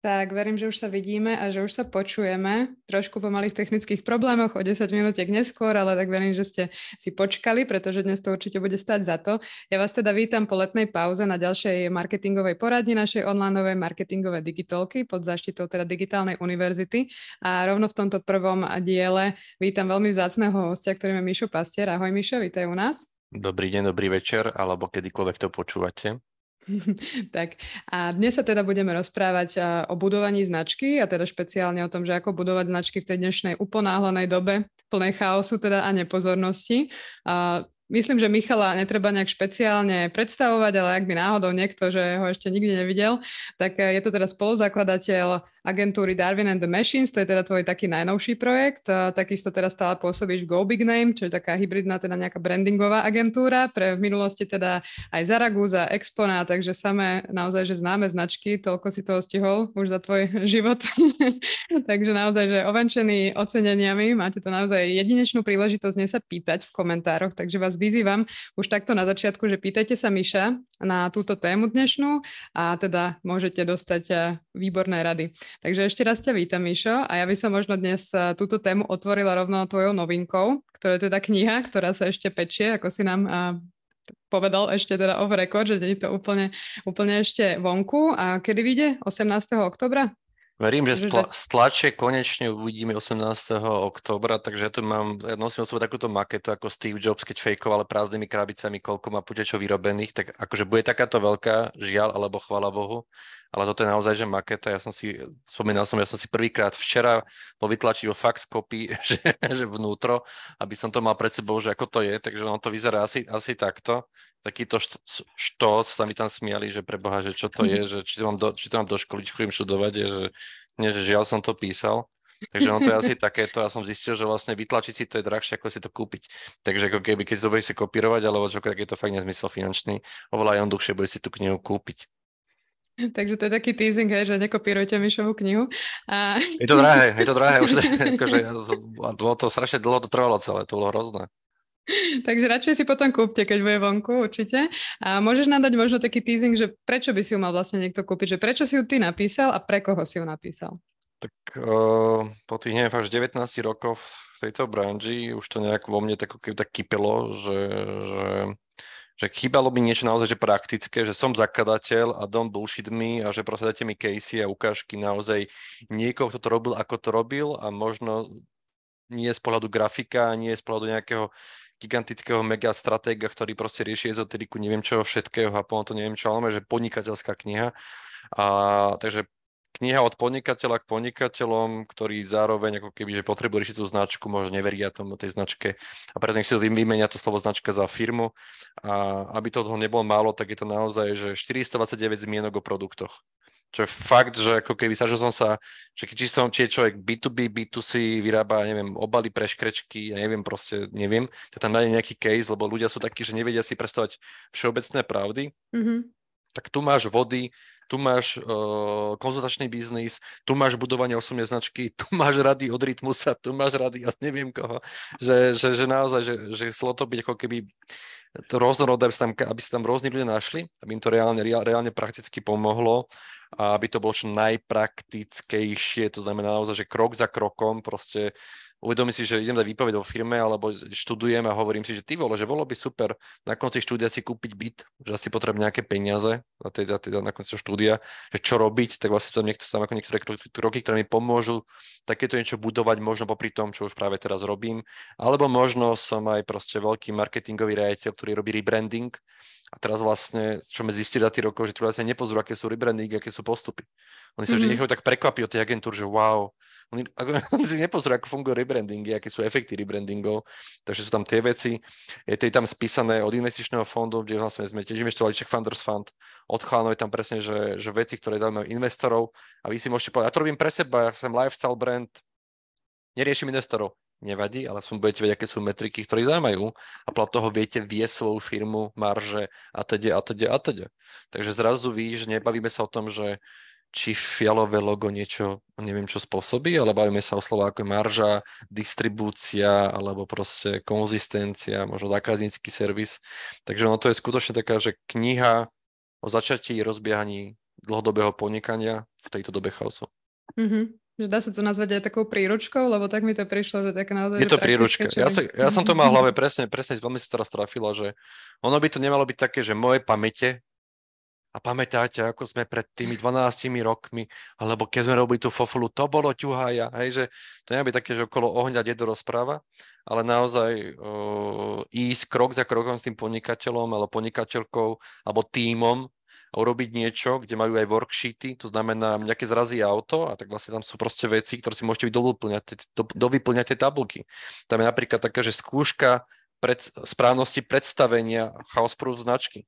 Tak, verím, že už sa vidíme a že už sa počujeme. Trošku po malých technických problémoch, o 10 minútiek neskôr, ale tak verím, že ste si počkali, pretože dnes to určite bude stať za to. Ja vás teda vítam po letnej pauze na ďalšej marketingovej poradni našej onlineovej marketingovej digitálky pod záštitou teda Digitálnej univerzity. A rovno v tomto prvom diele vítam veľmi vzácneho hostia, ktorým je Mišo Pastier. Ahoj Mišo, vítaj u nás. Dobrý deň, dobrý večer, alebo kedykoľvek to počúvate. Tak a dnes sa teda budeme rozprávať o budovaní značky a teda špeciálne o tom, že ako budovať značky v tej dnešnej uponáhlenej dobe, plnej chaosu teda a nepozornosti. Myslím, že Michala netreba nejak špeciálne predstavovať, ale ak by náhodou niekto, že ho ešte nikdy nevidel, tak je to teda spoluzakladateľ agentúry Darwin and the Machines, to je teda tvoj taký najnovší projekt. Takisto teda stále pôsobíš v Go Big Name, čo je taká hybridná, teda nejaká brandingová agentúra, pre v minulosti teda aj Zaragoza, Expona, takže samé naozaj, že známe značky, toľko si toho stihol už za tvoj život. Takže naozaj, že ovenčený oceneniami, máte to naozaj jedinečnú príležitosť dnes sa pýtať v komentároch, takže vás vyzývam už takto na začiatku, že pýtajte sa Miša na túto tému dnešnú a teda môžete dostať výborné rady. Takže ešte raz ťa vítam, Mišo, a ja by som možno dnes túto tému otvorila rovno tvojou novinkou, ktorá je teda kniha, ktorá sa ešte pečie, ako si nám povedal ešte teda off record, že nie je to úplne ešte vonku. A kedy vyjde? 18. oktobra? Verím, že z tlače konečne uvidíme 18. októbra, takže ja nosím o sebe takúto maketu ako Steve Jobs, keď fejkoval prázdnymi krabicami, koľko má počítačov vyrobených, tak akože bude takáto veľká, žiaľ, alebo chvála Bohu, ale toto je naozaj, že maketa. Ja som si prvýkrát včera vytlačil fax copy, že vnútro, aby som to mal pred sebou, že ako to je, takže ono to vyzerá asi takto. Takýto štos sa mi tam smiali, že preboha, že čo to je, že či to mám do školy, či chodím študovať, že žiaľ som to písal. Takže ono to je asi takéto. Ja som zistil, že vlastne vytlačiť si to je drahšie, ako si to kúpiť. Takže ako keby, keď si to budeš si kopírovať, alebo čo, tak je to fakt nezmysel finančný, oveľa jednoduchšie bude si tú knihu kúpiť. Takže to je taký teasing, hej, že nekopírujte Mišovú knihu. Je to drahé, už akože, to strašne dlho to trvalo celé, to bolo hrozné. Takže radšej si potom kúpte, keď bude vonku, určite. A môžeš nám dať možno taký teasing, že prečo by si ju mal vlastne niekto kúpiť, že prečo si ju ty napísal a pre koho si ju napísal? Tak po tých, neviem, až 19 rokov v tejto branži už to nejak vo mne tak kypelo, že chýbalo mi niečo naozaj že praktické, že som zakladateľ a don't bullshit me a že proste dajte mi casey a ukážky naozaj niekoho, kto to robil, ako to robil a možno nie z pohľadu grafika, nie z pohľadu nejakého gigantického mega stratéga, ktorý proste rieši ezoteriku, neviem čoho všetkého a potom to neviem čo, ale že podnikateľská kniha. Takže kniha od podnikateľa k podnikateľom, ktorí zároveň ako keby, že potrebujú riešiť tú značku, možno neveria tomu tej značke a preto nech si vymenia to slovo značka za firmu. A aby toho nebolo málo, tak je to naozaj, že 429 zmienok o produktoch. Čo je fakt, že ako keby snažil som sa, že či je človek B2B, B2C, vyrába, neviem, obaly pre škrečky, ja neviem, tak tam nájde nejaký case, lebo ľudia sú takí, že nevedia si predstavovať všeobecné pravdy. Mm-hmm. Tak tu máš vody, tu máš konzultačný biznis, tu máš budovanie osobnej značky, tu máš rady od Rytmusa, tu máš rady od neviem koho. Že naozaj, že chcelo to byť ako keby rôznorodé, aby sa tam rôzni ľudia našli, aby im to reálne prakticky pomohlo a aby to bolo čo najpraktickejšie, to znamená naozaj, že krok za krokom proste uvedomím si, že idem dať výpoveď vo firme alebo študujem a hovorím si, že ty vole, že bolo by super na konci štúdia si kúpiť byt, že asi potrebujem nejaké peniaze na konci štúdia, že čo robiť, tak vlastne tam ako niektoré kroky, ktoré mi pomôžu takéto niečo budovať, možno popri tom, čo už práve teraz robím, alebo možno som aj proste veľký marketingový riaditeľ, ktorý robí rebranding. A teraz vlastne, čo sme zistili za tých rokov, že tu vlastne nepozrú, aké sú rebrandingy, aké sú postupy. Oni sa vždy nechajú tak prekvapiť od tých agentúr, že wow. Oni si nepozrú, ako fungujú rebrandingy, aké sú efekty rebrandingov. Takže sú tam tie veci. Je tam spísané od investičného fondu, kde vlastne sme tiež investovali Czech Founders Fund. Od chalanov je tam presne, že veci, ktoré zaujímajú investorov. A vy si môžete povedať, ja to robím pre seba, ja som lifestyle brand, neriešim investorov. Nevadí, ale budete vedieť, aké sú metriky, ktoré zaujímajú a podľa toho viete viesť svoju firmu, marže a teda. Takže zrazu že nebavíme sa o tom, že či fialové logo niečo, neviem čo spôsobí, ale bavíme sa o slovách ako je marža, distribúcia alebo proste konzistencia, možno zákaznícky servis. Takže ono to je skutočne taká, že kniha o začatí rozbiehaní dlhodobého podnikania v tejto dobe chaosu. Že dá sa to nazvať aj takou príručkou, lebo tak mi to prišlo, že také naozaj Je že to praktické, príručka. čo by... Ja som to mal v hlave presne veľmi sa teraz trafila, že ono by to nemalo byť také, že moje pamäte, a pamätáte, ako sme pred tými 12 rokmi, alebo keď sme robili tú fofulu, to bolo ťuhaja, hej, že to nemá byť také, že okolo ohňa dedo rozpráva, ale naozaj ísť krok za krokom s tým podnikateľom, alebo podnikateľkou, alebo tímom, a urobiť niečo, kde majú aj worksheety, to znamená nejaké zrazí auto, a tak vlastne tam sú proste veci, ktoré si môžete dovyplňať tie tabulky. Tam je napríklad taká, že skúška správnosti predstavenia chaos proof značky.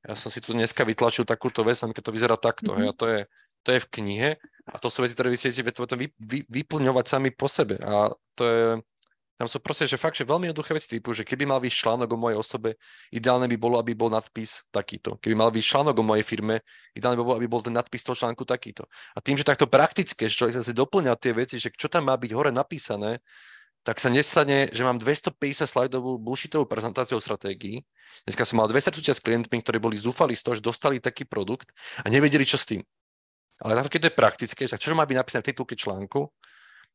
Ja som si tu dneska vytlačil takúto vec, keď to vyzerá takto. A to je v knihe a to sú veci, ktoré vy si vyplňovať sami po sebe. A tam sú proste, že fakt, že veľmi jednoduché veci typu, že keby mal vyjsť článok o mojej osobe, ideálne by bolo, aby bol nadpis takýto. Keby mal vyjsť článok o mojej firme, ideálne by bolo, aby bol ten nadpis toho článku takýto. A tým, že takto praktické, že človek sa si doplňa tie veci, že čo tam má byť hore napísané, tak sa nestane, že mám 250 slajdovú bullshitovú prezentáciu o stratégii. Dneska som mal 2 stretnutia s klientmi, ktorí boli zúfali z toho, že dostali taký produkt a nevedeli, čo s tým. Ale takto, keď to je praktické, tak čo má byť napísané v titulke článku,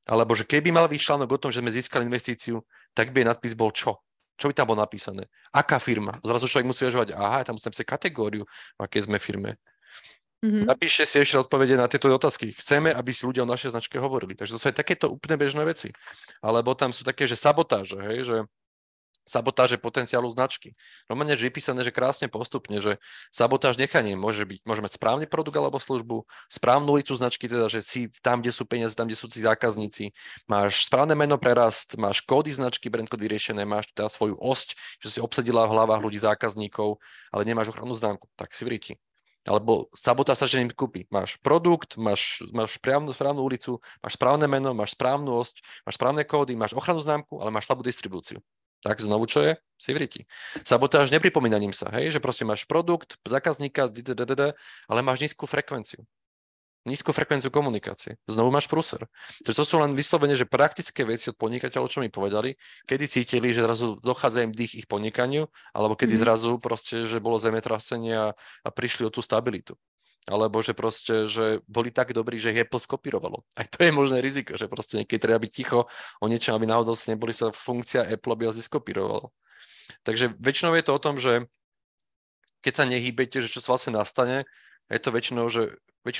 alebo že keby mal vyjsť článok o tom, že sme získali investíciu, tak by nadpis bol čo? Čo by tam bolo napísané? Aká firma? Zrazu človek musí uvažovať, aha, tam musím písať kategóriu, v akej sme firme. Napíšte si ešte odpovede na tieto otázky. Chceme, aby si ľudia o našej značke hovorili. Takže to sú aj takéto úplne bežné veci. Alebo tam sú také, že sabotáže, hej, že sabotáže potenciálu značky. Normálne je vypísané, že krásne postupne, že sabotáž nechanie môže mať správny produkt alebo službu, správnu ulicu značky, teda, že si tam, kde sú peniaze, tam, kde sú tí zákazníci, máš správne meno pre rast, máš kódy značky, brand kódy riešené, máš teda svoju osť, že si obsedila v hlavách ľudí zákazníkov, ale nemáš ochrannú známku, tak si vriti. Alebo sabotáž sa že kúpi. Máš produkt, máš správnu ulicu, máš správne meno, máš správnu osť, máš správne kódy, máš ochrannú známku, ale máš slabú distribúciu. Tak znovu, čo je? Si vriti. Sabotáž nepripomínaním sa, hej, že proste máš produkt, zákazníka, ale máš nízku frekvenciu komunikácie. Znovu máš prúser. Takže to sú len vyslovene, že praktické veci od podnikateľov, čo mi povedali, kedy cítili, že zrazu dochádza im dých ich podnikaniu, alebo kedy zrazu proste, že bolo zemetrasenie a prišli o tú stabilitu. Alebo že proste, že boli tak dobrí, že ich Apple skopírovalo. Aj to je možné riziko, že proste niekedy treba byť ticho o niečom, aby náhodou si neboli sa funkcia Apple, aby vás skopírovalo. Takže väčšinou je to o tom, že keď sa nehýbete, že čo sa vlastne nastane, je to väčšinou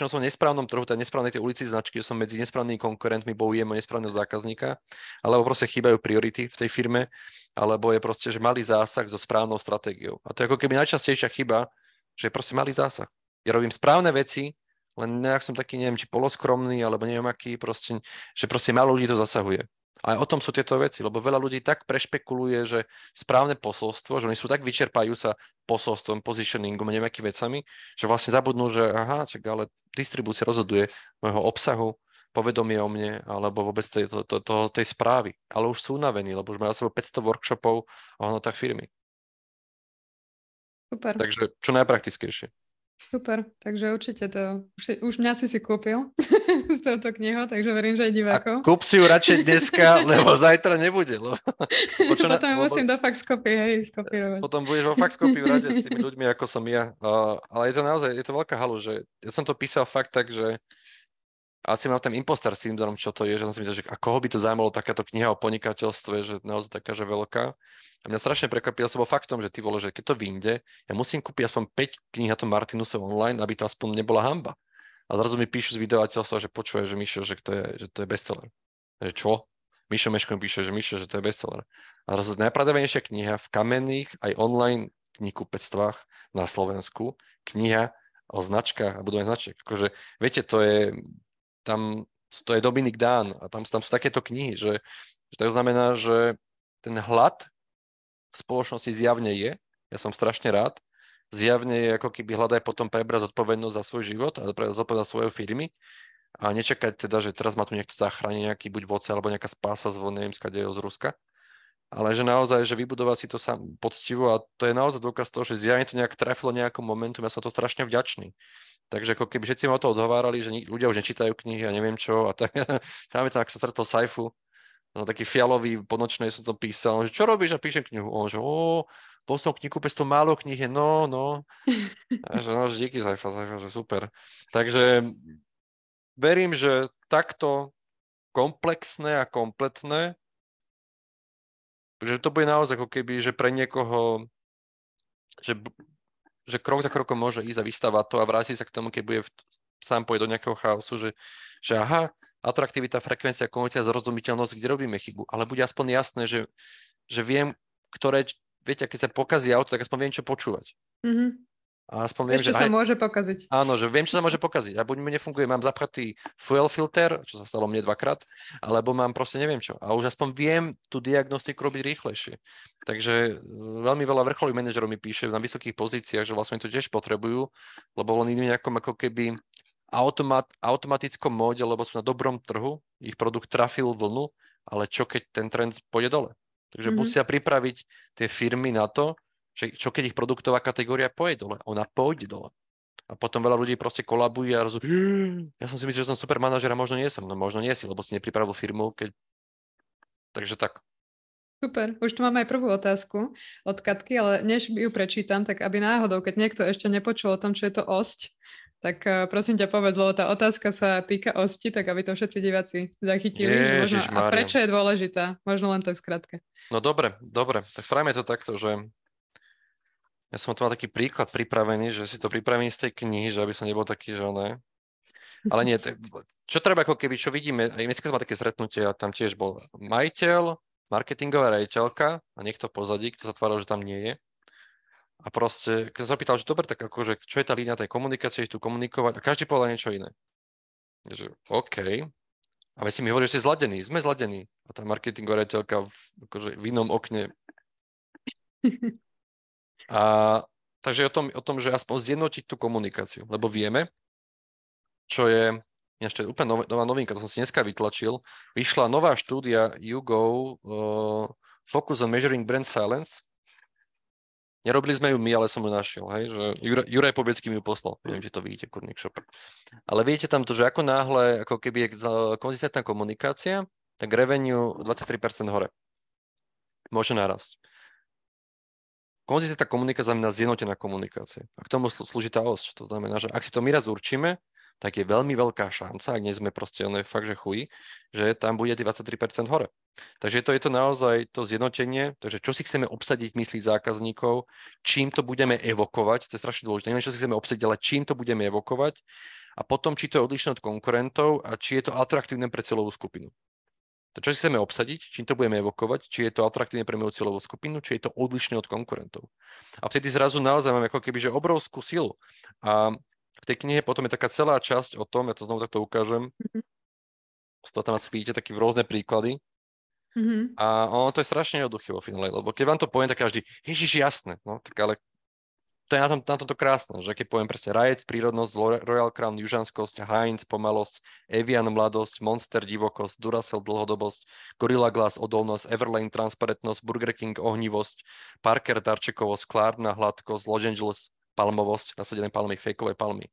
som v nesprávnom trhu, tej nesprávnej tej ulici značky, že som medzi nesprávnymi konkurentmi, bojujem o nesprávneho zákazníka, alebo proste chýbajú priority v tej firme, alebo je proste, že malý zásah so správnou stratégiou. A to je ako keby najčastejšia chyba, že je proste malý zásah. Ja robím správne veci, len nejak som taký, neviem, či poloskromný, alebo neviem aký, proste, že proste málo ľudí to zasahuje. A o tom sú tieto veci, lebo veľa ľudí tak prešpekuluje, že správne posolstvo, že oni sú tak vyčerpajú sa posolstvom, positioningom a nejakými vecami, že vlastne zabudnú, že aha, čak, ale distribúcia rozhoduje môjho obsahu, povedomie o mne, alebo vôbec tej správy. Ale už sú unavení, lebo už majú za sebou 500 workshopov o hodnotách firmy. Super. Takže čo najpraktickejšie. Super, takže určite to, už mňa si kúpil s touto knihou, takže verím, že aj divákov. A kúp si ju radšej dneska, lebo zajtra nebude. Potom musím do faxkopy, skopírovať. Potom budeš vo faxkopy v rade s tými ľuďmi, ako som ja. Ale je to naozaj, je to veľká halu, že ja som to písal fakt tak, že asi mám ten impostor syndrom, čo to je, že som si myslel, že a koho by to zaujímalo takáto kniha o podnikateľstve, že naozaj taká, že veľká. A mňa strašne prekvapilo, som bol faktom, že ty vole, že keď to vyjde, ja musím kúpiť aspoň 5 kníh na tom Martinuse online, aby to aspoň nebola hanba. A zrazu mi píšu z vydavateľstva, že počuje, že Mišo, že to je bestseller. Že čo? Mišo Meško mi píše, že Mišo, že to je bestseller. A zrazu najpravdepodobnejšia kniha v kamenných aj online knihkupectvách na Slovensku, kniha o značkách a budovaní značiek. Akože, viete, to je Dominik Dán a tam sú takéto knihy, že to znamená, že ten hlad v spoločnosti zjavne je, ja som strašne rád, zjavne je ako keby hľadaj potom prebrať zodpovednosť za svoj život a prebrať zodpovednosť za svoje firmy a nečakať teda, že teraz ma tu niekto zachráni, nejaký buď vodca alebo nejaká spása z neviem z Ruska, ale že naozaj, že vybudovať si to sám poctivo a to je naozaj dôkaz toho, že zjavne to nejak trafilo nejakom momentum, ja som to strašne vďačný. Takže ako keby všetci ma to odhovárali, že ľudia už nečítajú knihy a neviem čo a tak. Pamätám, ak sa stretol Saifu, taký fialový, po nočnej som to písal, že čo robíš a píšem knihu. On že poslal knihu, to málo kníh je, no. A že no, díky Zajfa, že super. Takže verím, že takto komplexné a kompletné, že to bude naozaj ako keby, že pre niekoho, že krok za krokom môže ísť a vystavať to a vrátiť sa k tomu, keď bude sám pôjde do nejakého chaosu, že aha, atraktivita, frekvencia, komunicácia, zrozumiteľnosť, kde robíme chybu. Ale bude aspoň jasné, že viem, viete, keď sa pokazí auto, tak aspoň viem, čo počúvať. A aspoň viem, Ešte že sa môže pokaziť. Áno, že viem, čo sa môže pokaziť. A buď mi nefunguje, mám zapchatý fuel filter, čo sa stalo mne 2-krát, alebo mám proste neviem čo. A už aspoň viem tú diagnostiku robiť rýchlejšie. Takže veľmi veľa vrcholových manažerov mi píše na vysokých pozíciách, že vlastne to tiež potrebujú, lebo len idú nejakom ako keby automatickom móde, lebo sú na dobrom trhu, ich produkt trafil vlnu, ale čo keď ten trend pôjde dole? Takže musia pripraviť tie firmy na to, že čo keď ich produktová kategória pôjde dole? Ona pôjde dole. A potom veľa ľudí proste kolabuje a ja som si myslel, že som super manažer a možno nie som. No možno nie si, lebo si nepripravil firmu, takže tak. Super, už tu máme aj prvú otázku od Katky, ale než ju prečítam, tak aby náhodou, keď niekto ešte nepočul o tom, čo je to osť, tak prosím ťa povedz, lebo tá otázka sa týka osti, tak aby to všetci diváci zachytili. Že možno, a prečo je dôležitá? Možno len to v skratke. No dobre, tak spravíme to takto, že ja som tu mal taký príklad pripravený, že si to pripravím z tej knihy, že aby som nebol taký, že ne. Ale nie, čo treba ako keby, čo vidíme, aj dneska sme také stretnutie a tam tiež bol majiteľ, marketingová riaditeľka a niekto v pozadí, kto sa tváril, že tam nie je. A proste, keď sa opýtal, že dobre, tak akože, čo je tá línia tej komunikácie, tu komunikovať a každý povedal niečo iné. Takže OK. A vy si mi hovorí, že ste zladení, sme zladení. A tá marketingová riaditeľka v inom okne. A takže o tom, že aspoň zjednotiť tú komunikáciu, lebo vieme, čo je ešte úplne nová novinka, to som si dneska vytlačil, vyšla nová štúdia YouGo Focus on Measuring Brand Silence. Nerobili sme ju my, ale som ju našiel, hej, že Juraj Pobiecký mi ju poslal, neviem, či to vidíte, kurník šopa. Ale vidíte tam to, že ako náhle, ako keby je konzistentná komunikácia, tak revenue 23% hore. Môže narásť. Konzistentná komunikácia znamená zjednotená komunikácia. A k tomu slúži tá osť. To znamená, že ak si to my raz určíme, tak je veľmi veľká šanca, ak nie sme proste fakt, že chuj, že tam bude 23% hore. Takže je to naozaj to zjednotenie, takže čo si chceme obsadiť myslí zákazníkov, čím to budeme evokovať, to je strašne dôležité, neviem, čo si chceme obsadiť, ale čím to budeme evokovať a potom, či to je odlišné od konkurentov a či je to atraktívne pre cieľovú skupinu. To, čo si chceme obsadiť, čím to budeme evokovať, či je to atraktívne pre moju cieľovú skupinu, či je to odlišné od konkurentov. A vtedy zrazu naozaj máme ako keby, že obrovskú silu. A v tej knihe potom je taká celá časť o tom, ja to znovu takto ukážem, z toho tam asi vidíte také rôzne príklady. A ono to je strašne jednoduché vo finále, lebo keď vám to poviem, tak každý, ježiš, jasné, no, tak ale to je na tomto krásne, že keď poviem presne Rajec, prírodnosť, Royal Crown, južanskosť, Heinz, pomalosť, Evian, mladosť, Monster, divokosť, Duracell, dlhodobosť, Gorilla Glass, odolnosť, Everlane, transparentnosť, Burger King, ohnivosť, Parker, darčekovosť, Klarna, hladkosť, Los Angeles, palmovosť, nasadené palmy, fejkové palmy.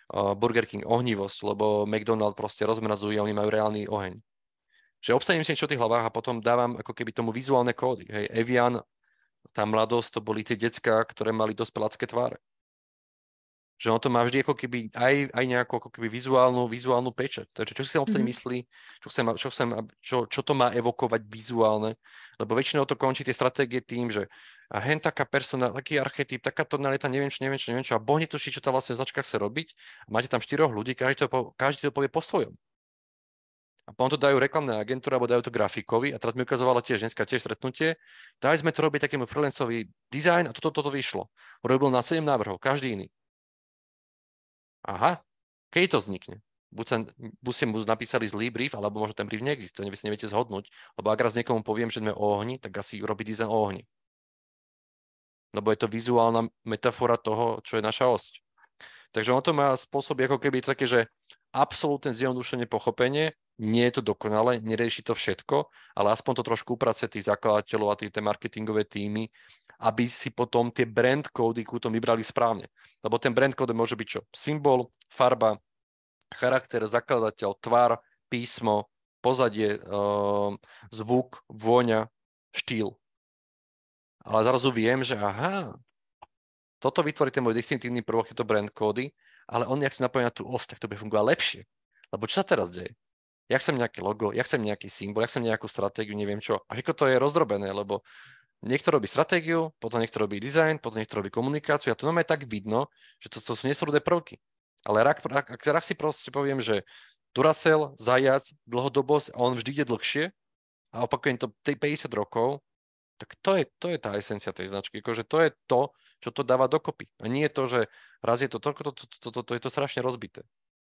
Burger King, ohnivosť, lebo McDonald proste rozmrazuje, oni majú reálny oheň. Že obsadím si niečo v tých hlavách a potom dávam ako keby tomu vizuálne kódy. Hej, Evian, tá mladosť, to boli tie decká, ktoré mali dospelácké tváre. Že on to má vždy ako keby aj nejakú ako keby vizuálnu pečať. Takže čo si sa obsah myslí, čo to má evokovať vizuálne, lebo väčšinou to končí tie stratégie tým, že a hen taká persona, taký archetyp, taká tonalita, neviem čo, a Boh netuší, čo tá vlastne značka chce robiť. A máte tam 4 ľudí, každý to povie po svojom. A potom to dajú reklamné agentúry, alebo dajú to grafikovi. A teraz mi ukazovala dneska stretnutie. Dali sme to robiť takému freelancovi design a toto vyšlo. Robil na 7 návrhov, každý iný. Aha, keď to vznikne? Buď ste mu napísali zlý brief, alebo možno ten brief neexistuje, vy si neviete zhodnúť. Lebo ak raz niekomu poviem, že sme o ohni, tak asi robí dizajn o ohni. Lebo je to vizuálna metafora toho, čo je naša osť. Takže on to má spôsoby ako keby také, že absolútne zjednodušené pochopenie, nie je to dokonalé, nerieši to všetko, ale aspoň to trošku upracuje tých zakladateľov a tie marketingové týmy, aby si potom tie brand kódy ku tomu vybrali správne. Lebo ten brand kód môže byť čo? Symbol, farba, charakter, zakladateľ, tvar, písmo, pozadie, zvuk, vôňa, štýl. ale zrazu viem, že aha, toto vytvorí ten môj distinktívny prvok, je to brand kódy, ale on, jak si napojí na tú os, tak to bude fungovať lepšie. Lebo čo sa teraz deje? Ja chcem nejaké logo, ja chcem nejaký symbol, ja chcem nejakú stratégiu, neviem čo. A všetko to je rozdrobené, lebo niekto robí stratégiu, potom niekto robí design, potom niekto robí komunikáciu a to normálne tak vidno, že to sú nesúrodé prvky. Ale ak raz si proste poviem, že Duracell, zajac, dlhodobosť a on vždy ide dlhšie a opakujem to 50 rokov, tak to je tá esencia tej značky. Akože to je to, čo to dáva dokopy. A nie je to, že raz je to toľko, to je to strašne rozbité.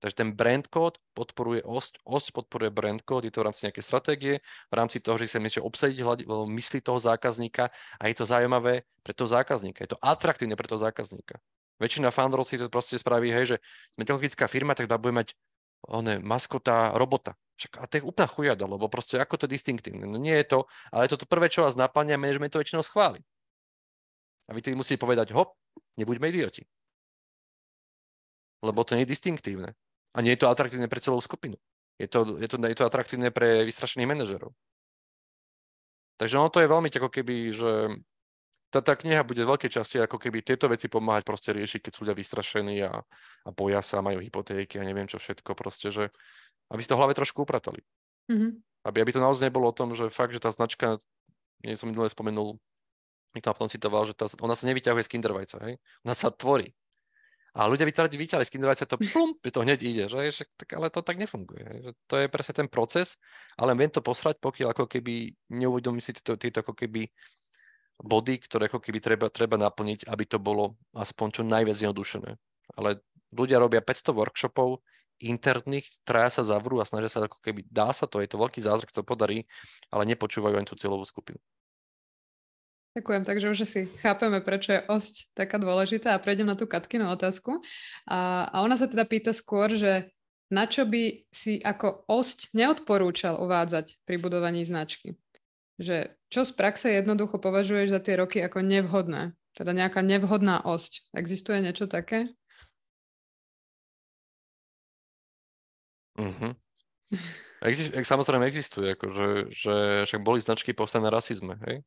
Takže ten brand kód podporuje osť podporuje brand kód, je to v rámci nejakej stratégie, v rámci toho, že sa niečo obsadiť mysli toho zákazníka a je to zaujímavé pre toho zákazníka. Je to atraktívne pre toho zákazníka. Väčšina founderov si to proste spraví, hej, že sme technologická firma, tak budeme mať maskota robota. Však, a to je úplná chujada, lebo proste ako to je distinktívne. No nie je to, ale je to prvé, čo vás naplňa, management to väčšinou schváli. A vy tedy musíte povedať, hop, nebuďme idioti. Lebo to nie je distinktívne. A nie je to atraktívne pre celú skupinu. Je to atraktívne pre vystrašených manažerov. Takže ono to je veľmi ako keby, že tá kniha bude v veľkej časti ako keby tieto veci pomáhať proste riešiť, keď sú ľudia vystrašení a boja sa, majú hypotéky a neviem čo všetko proste, že aby si to v hlave trošku upratali. Mm-hmm. Aby to naozaj nebolo o tom, že fakt, že tá značka, nie som minulé spomenul, niekto na tom citoval, že ona sa nevyťahuje z kindervajca, hej? Ona sa tvorí. A ľudia vyťahli z kindervajca to plum, že to hneď ide, že tak, ale to tak nefunguje. Hej? Že to je presne ten proces, ale viem to posrať, pokiaľ ako keby neuvedomí si tieto ako keby body, ktoré ako keby treba naplniť, aby to bolo aspoň čo najviac zjednodušené. Ale ľudia robia 500 workshopov interných, traja sa zavrú a snažia sa ako keby, dá sa to, je to veľký zázrak, to podarí, ale nepočúvajú ani tú cieľovú skupinu. Ďakujem, takže už si chápeme, prečo je osť taká dôležitá a prejdem na tú Katkinu otázku. A ona sa teda pýta skôr, že na čo by si ako osť neodporúčal uvádzať pri budovaní značky? Že čo z praxe jednoducho považuješ za tie roky ako nevhodné? Teda nejaká nevhodná osť. Existuje niečo také? Mhm. Samozrejme existuje, akože, že však boli značky postavené na rasizme, hej?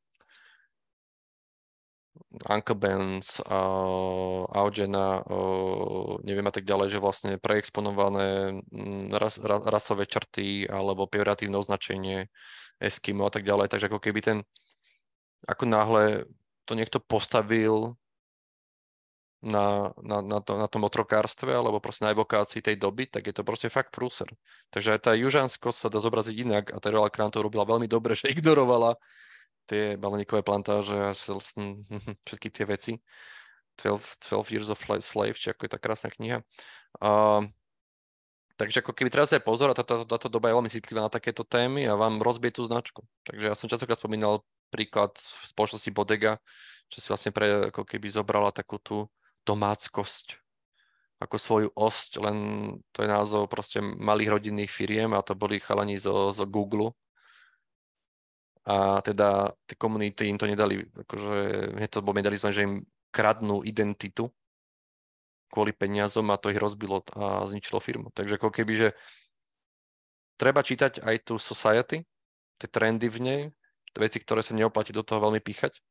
Uncle Ben's, Augena, neviem a tak ďalej, že vlastne preexponované rasové črty alebo pejoratívne označenie Eskimo a tak ďalej, takže ako keby ako náhle to niekto postavil na tom otrokárstve alebo proste na evokácii tej doby, tak je to proste fakt prúser. Takže aj tá južanskosť sa dá zobraziť inak a tá Royal Crown to robila veľmi dobre, že ignorovala tie bavlníkové plantáže a všetky tie veci. 12 Years of Slave, či ako je tá krásna kniha. Takže ako keby treba sa aj pozor, a táto doba je veľmi citlivá na takéto témy a vám rozbije tú značku. Takže ja som častokrát spomínal príklad v spoločnosti Bodega, čo si vlastne ako keby zobrala takú tú domáckosť ako svoju osť, len to je názov proste malých rodinných firiem a to boli chalani zo Google. A teda tie komunity im to nedali, akože to bol medializované, že im kradnú identitu kvôli peniazom a to ich rozbilo a zničilo firmu. Takže ako keby, že treba čítať aj tú society, tie trendy v nej, veci, ktoré sa neoplatí do toho veľmi píchať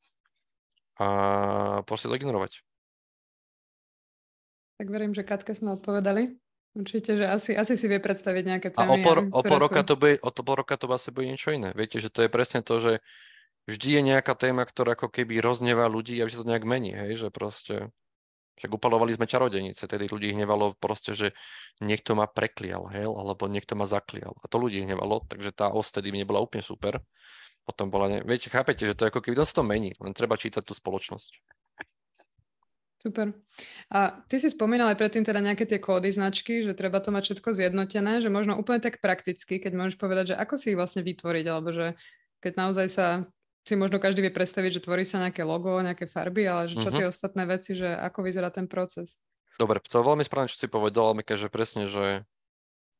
a proste to ignorovať. Tak verím, že Katke sme odpovedali. Určite, že asi si vie predstaviť nejaké témy. A o pol roka to asi bude niečo iné. Viete, že to je presne to, že vždy je nejaká téma, ktorá ako keby roznevá ľudí a že sa to nejak mení, hej, že proste však upalovali sme čarodejnice, tedy ľudí hnevalo proste, že niekto ma preklial, hej, alebo niekto ma zaklial. A to ľudí hnevalo, takže tá os tedy nebola úplne super. Potom bola, viete, chápete, že to je ako keby sa to mení, len treba čítať tú spoločnosť. Super. A ty si spomínal aj predtým teda nejaké tie kódy značky, že treba to mať všetko zjednotené, že možno úplne tak prakticky, keď môžeš povedať, že ako si ich vlastne vytvoriť, alebo že keď naozaj si možno každý vie predstaviť, že tvorí sa nejaké logo, nejaké farby, ale že čo tie ostatné veci, že ako vyzerá ten proces. Dobre, to je veľmi správne, čo si povedal, Mika, že presne, že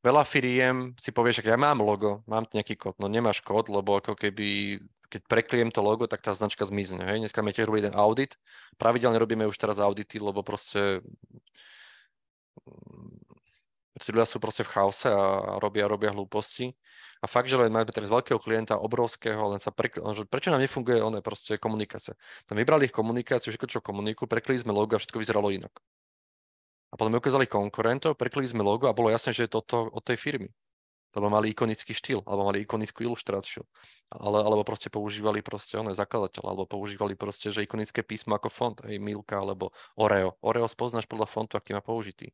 veľa firiem si povie, že ja mám logo, mám nejaký kód, no nemáš kód, lebo ako keby keď prekliem to logo, tak tá značka zmizne. Hej? Dneska my tiež robíme jeden audit. Pravidelne robíme už teraz audity, lebo proste Tí ľudia sú proste v chaose a robia hlúposti. A fakt, že len máme teraz veľkého klienta, obrovského, len sa že prečo nám nefunguje proste komunikácia. Tam vybrali ich komunikáciu, všetko, čo komunikujú, prekli sme logo a všetko vyzeralo inak. A potom mi ukázali konkurentov, prekli sme logo a bolo jasné, že je to od tej firmy. Lebo mali ikonický štýl, alebo mali ikonickú ilustráciu. Alebo proste používali proste zakladateľ, alebo používali proste, že ikonické písmo ako font, Milka, alebo Oreo. Oreo spoznáš podľa fontu, aký má použitý.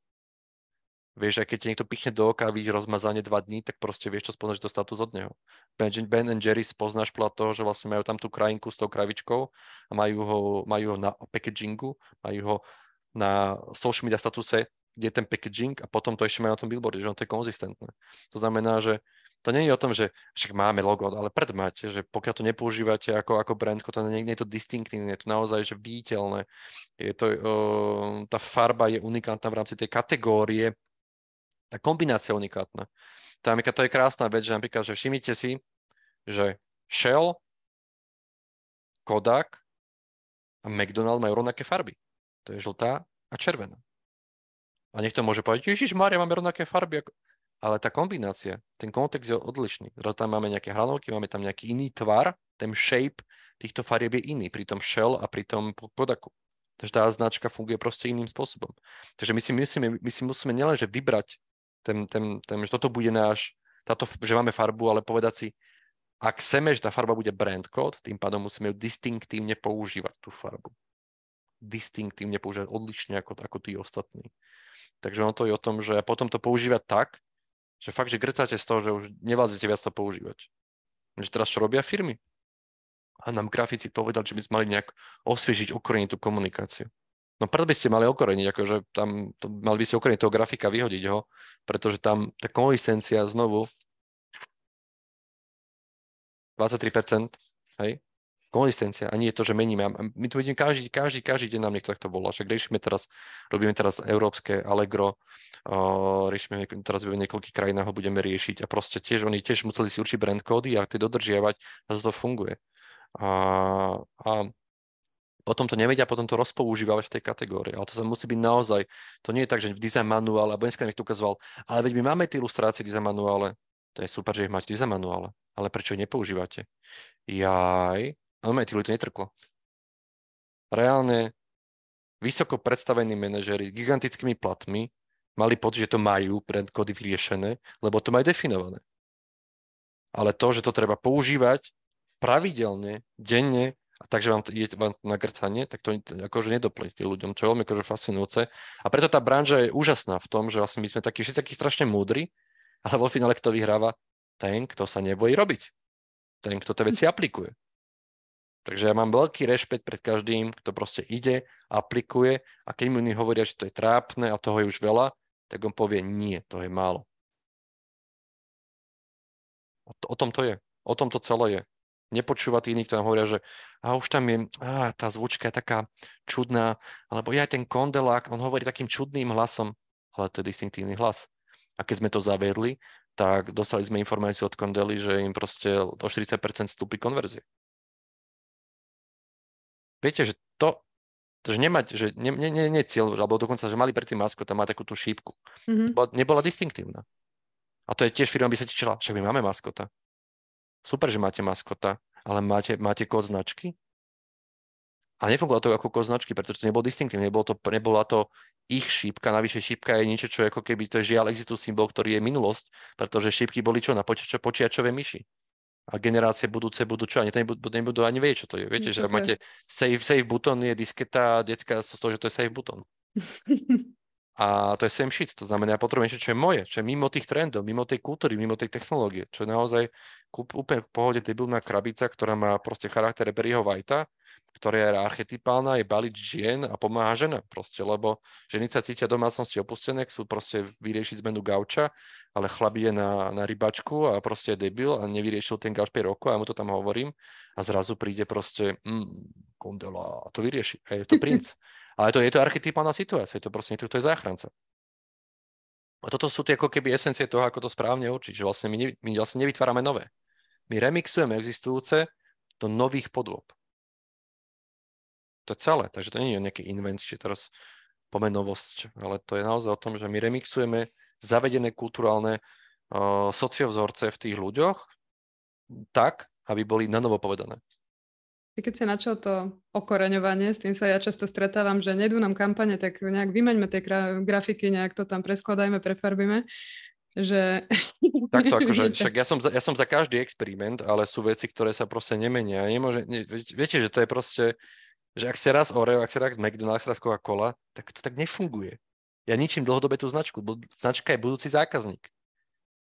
Vieš, aj keď ti niekto pichne do oka a vidíš rozmazanie 2 dní, tak proste vieš, čo spoznáš, to status od neho. Ben and Jerry spoznáš podľa toho, že vlastne majú tam tú krajinku s tou kravičkou a majú ho na packagingu, majú ho na social media statuse, kde je ten packaging a potom to ešte majú na tom billboarde, že to je konzistentné. To znamená, že to nie je o tom, že však máme logo, ale pred máte, že pokiaľ to nepoužívate ako brand, to nie je to distinktívne, je to naozaj že viditeľné. Je to, tá farba je unikátna v rámci tej kategórie, tá kombinácia je unikátna. To je krásna vec, že napríklad, že všimnite si, že Shell, Kodak a McDonald majú rovnaké farby. To je žltá a červená. A niekto môže povedať, Ježišmária, máme rovnaké farby. Ale tá kombinácia, ten kontext je odlišný. Tam máme nejaké hranolky, máme tam nejaký iný tvar, ten shape týchto farieb je iný pri tom Shell a pri tom Kodaku. Takže tá značka funguje proste iným spôsobom. Takže my si musíme nielenže vybrať že toto bude že máme farbu, ale povedať si, ak chceme, že tá farba bude brand code, tým pádom musíme ju distinktívne používať, tú farbu. Distinktívne používať odlišne ako tí ostatní. Takže ono to je o tom, že potom to používať tak, že fakt, že grcáte z toho, že už nevládzete viac to používať. Takže teraz čo robia firmy? A nám grafici povedali, že by sme mali nejak osviežiť, okoreniť tú komunikáciu. No preto by ste mali okoreniť, akože tam mali by ste okoreniť toho grafika, vyhodiť ho, pretože tam tá konzistencia znovu 23%, hej, konzistencia a nie je to, že meníme. My tu vidíme každý deň nám niekto takto volá. Však robíme teraz európske Allegro, riešime teraz v niekoľkých krajinách ho budeme riešiť a proste oni tiež museli si určiť brand kódy a tie dodržiavať a to funguje. A potom to nevedia, potom to rozpoužívať v tej kategórii. Ale to sa musí byť naozaj, to nie je tak, že v design manuále, alebo dneska mi to ukazoval, ale veď my máme tie ilustrácie v design manuále, to je super, že ich máte v design manuále, ale prečo ich nepoužívate? Jaj, ale tí ľudia to netrklo. Reálne vysoko predstavení manažéri s gigantickými platmi mali pocit, že to majú brand kódy vyriešené, lebo to majú definované. Ale to, že to treba používať pravidelne, denne, a takže vám na grcanie, tak to akože nedoplní ľuďom, čo je veľmi akože fascinujúce. A preto tá branža je úžasná v tom, že vlastne my sme všetci takí strašne múdri, ale vo finále kto vyhráva? Ten, kto sa nebojí robiť. Ten, kto tie veci aplikuje. Takže ja mám veľký rešpekt pred každým, kto proste ide, aplikuje a keď mu hovoria, že to je trápne a toho je už veľa, tak on povie, nie, to je málo. O tom to je. O tom to celé je. Nepočúvať iných, ktorí hovoria, že už tam je, tá zvučka je taká čudná, alebo aj ten kondelák, on hovorí takým čudným hlasom, ale to je distinktívny hlas. A keď sme to zaviedli, tak dostali sme informáciu od Kondely, že im proste o 40% vstúpi konverzie. Viete, že že nemať, že nie cieľ, alebo dokonca, že mali predtým maskota, má takú tú šípku. Nebola distinktívna. A to je tiež firma by sa tešila, však my máme maskota. Super, že máte maskota, ale máte kód značky? A nefungovalo to ako kód značky, pretože to nebolo distinktívne, nebola to ich šípka, navyše šípka je niečo, čo ako keby to je žiaľ existuje symbol, ktorý je minulosť, pretože šípky boli čo na počiačové myši. A generácie budúce budú čo? Ani nebudú ani vedieť, čo to je. Viete, že ak máte save button je disketa detská z toho, že to je save button. A to je same shit, to znamená, ja potrebujem niečo, čo je moje, čo je mimo tých trendov, mimo tej kultúry, mimo tej technológie, čo je naozaj úplne v pohode debilná krabica, ktorá má proste charakter Barryho Whitea, ktorá je archetypálna, je balič žien a pomáha ženám proste, lebo ženy sa cítia domácnosti opustené, chcú proste vyriešiť zmenu gauča, ale chlap je na rybačku a proste je debil a nevyriešil ten gauč 5 rokov a ja mu to tam hovorím a zrazu príde proste Kondela a to vyrieši. A je to princ. Ale je to archetypálna situácia, je to proste niekto, kto je záchranca. A toto sú tie ako keby esencie toho, ako to správne určiť, že vlastne my vlastne nevytvárame nové. My remixujeme existujúce do nových podôb. To je celé, takže to nie je nejaké invencie, teraz pomenovosť, ale to je naozaj o tom, že my remixujeme zavedené kulturálne sociovzorce v tých ľuďoch tak, aby boli nanovo povedané. Keď si načal to okoreňovanie, s tým sa ja často stretávam, že nedú nám kampane, tak nejak vymeňme tie grafiky, nejak to tam preskladajme, prefarbíme, že... Takto akože, však ja som za každý experiment, ale sú veci, ktoré sa proste nemenia. Viete, že to je proste, že ak sa raz Oreo, ak sa raz McDonald's, ak sa raz Coca-Cola, tak to tak nefunguje. Ja ničím dlhodobé tú značku. Značka je budúci zákazník.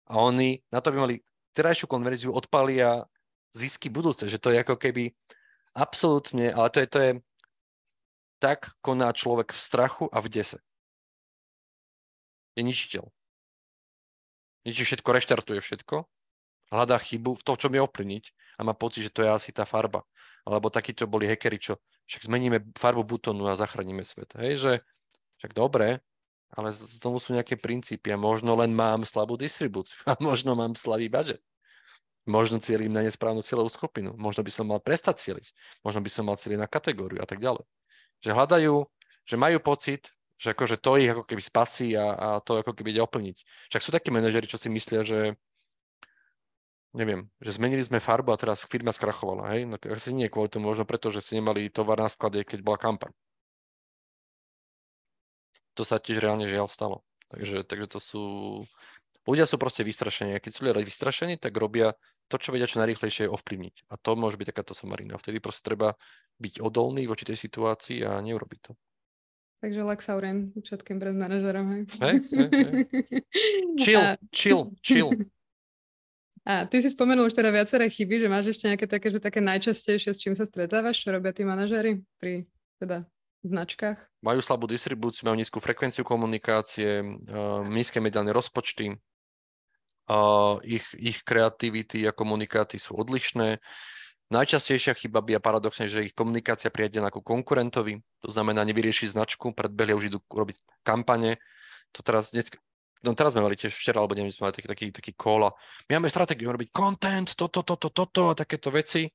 A oni na to by mali terajšiu konverziu, odpalia zisky budúce, že to je ako keby absolútne, ale to je tak koná človek v strachu a v dese. Je ničiteľ. Ničí všetko, reštartuje všetko, hľadá chybu v tom, čo mi ovplyvniť a má pocit, že to je asi tá farba. Alebo takíto boli hackeri, čo však zmeníme farbu butónu a zachránime svet. Hej, že však dobre, ale z tomu sú nejaké princípy a možno len mám slabú distribúciu a možno mám slabý budget. Možno cieľim na nesprávnu cieľovú skupinu. Možno by som mal prestať cieliť. Možno by som mal cieliť na kategóriu a tak ďalej. Že hľadajú, že majú pocit, že akože to ich ako keby spasí a to ako keby ide oplniť. Však sú takí manažeri, čo si myslia, že neviem, že zmenili sme farbu a teraz firma skrachovala. Hej? No, asi nie kvôli tomu, možno preto, že si nemali tovar na sklade, keď bola kampaň. To sa tiež reálne žiaľ stalo. Takže to sú... Ľudia sú proste vystrašení. A keď sú ľudia vystrašení, tak robia to, čo vedia čo najrýchlejšie ovplyvniť. A to môže byť takáto somarina. Vtedy proste treba byť odolný voči tej situácii a neurobiť to. Takže Lex Auren všetkým brand manažerom. Hej. Chill. A ty si spomenul už teda viaceré chyby, že máš ešte nejaké také, že také najčastejšie, s čím sa stretávaš, čo robia tí manažéri pri teda značkách? Majú slabú distribúciu, majú nízku frekvenciu komunikácie, nízke mediálne rozpočty, ich kreativity a komunikáty sú odlišné. Najčastejšia chyba by je paradoxne, že ich komunikácia priadená ku konkurentovi, to znamená nevyriešiť značku, predbehli už idú robiť kampane. To teraz sme mali tiež včera, alebo neviem, sme mali taký call a my máme stratégiu robiť content, toto a takéto veci.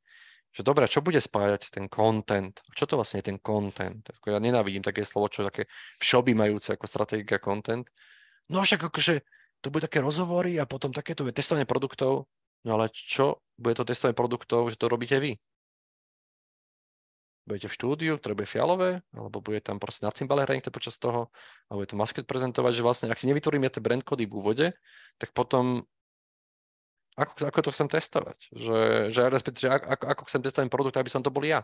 Že dobre, čo bude spájať ten content? Čo to vlastne je ten content? Ja nenávidím také slovo, čo také všeobjímajúce ako stratégia content. No však akože to bude také rozhovory a potom takéto testovanie produktov. No ale čo? Bude to testovanie produktov, že to robíte vy? Budete v štúdiu, ktoré bude fialové? Alebo bude tam proste na cymbale hrať niekto počas toho? A bude to masket prezentovať, že vlastne, ak si nevytvoríme tie brand kódy v úvode, tak potom ako to chcem testovať? Ako chcem testovať produkt, aby som to bol ja?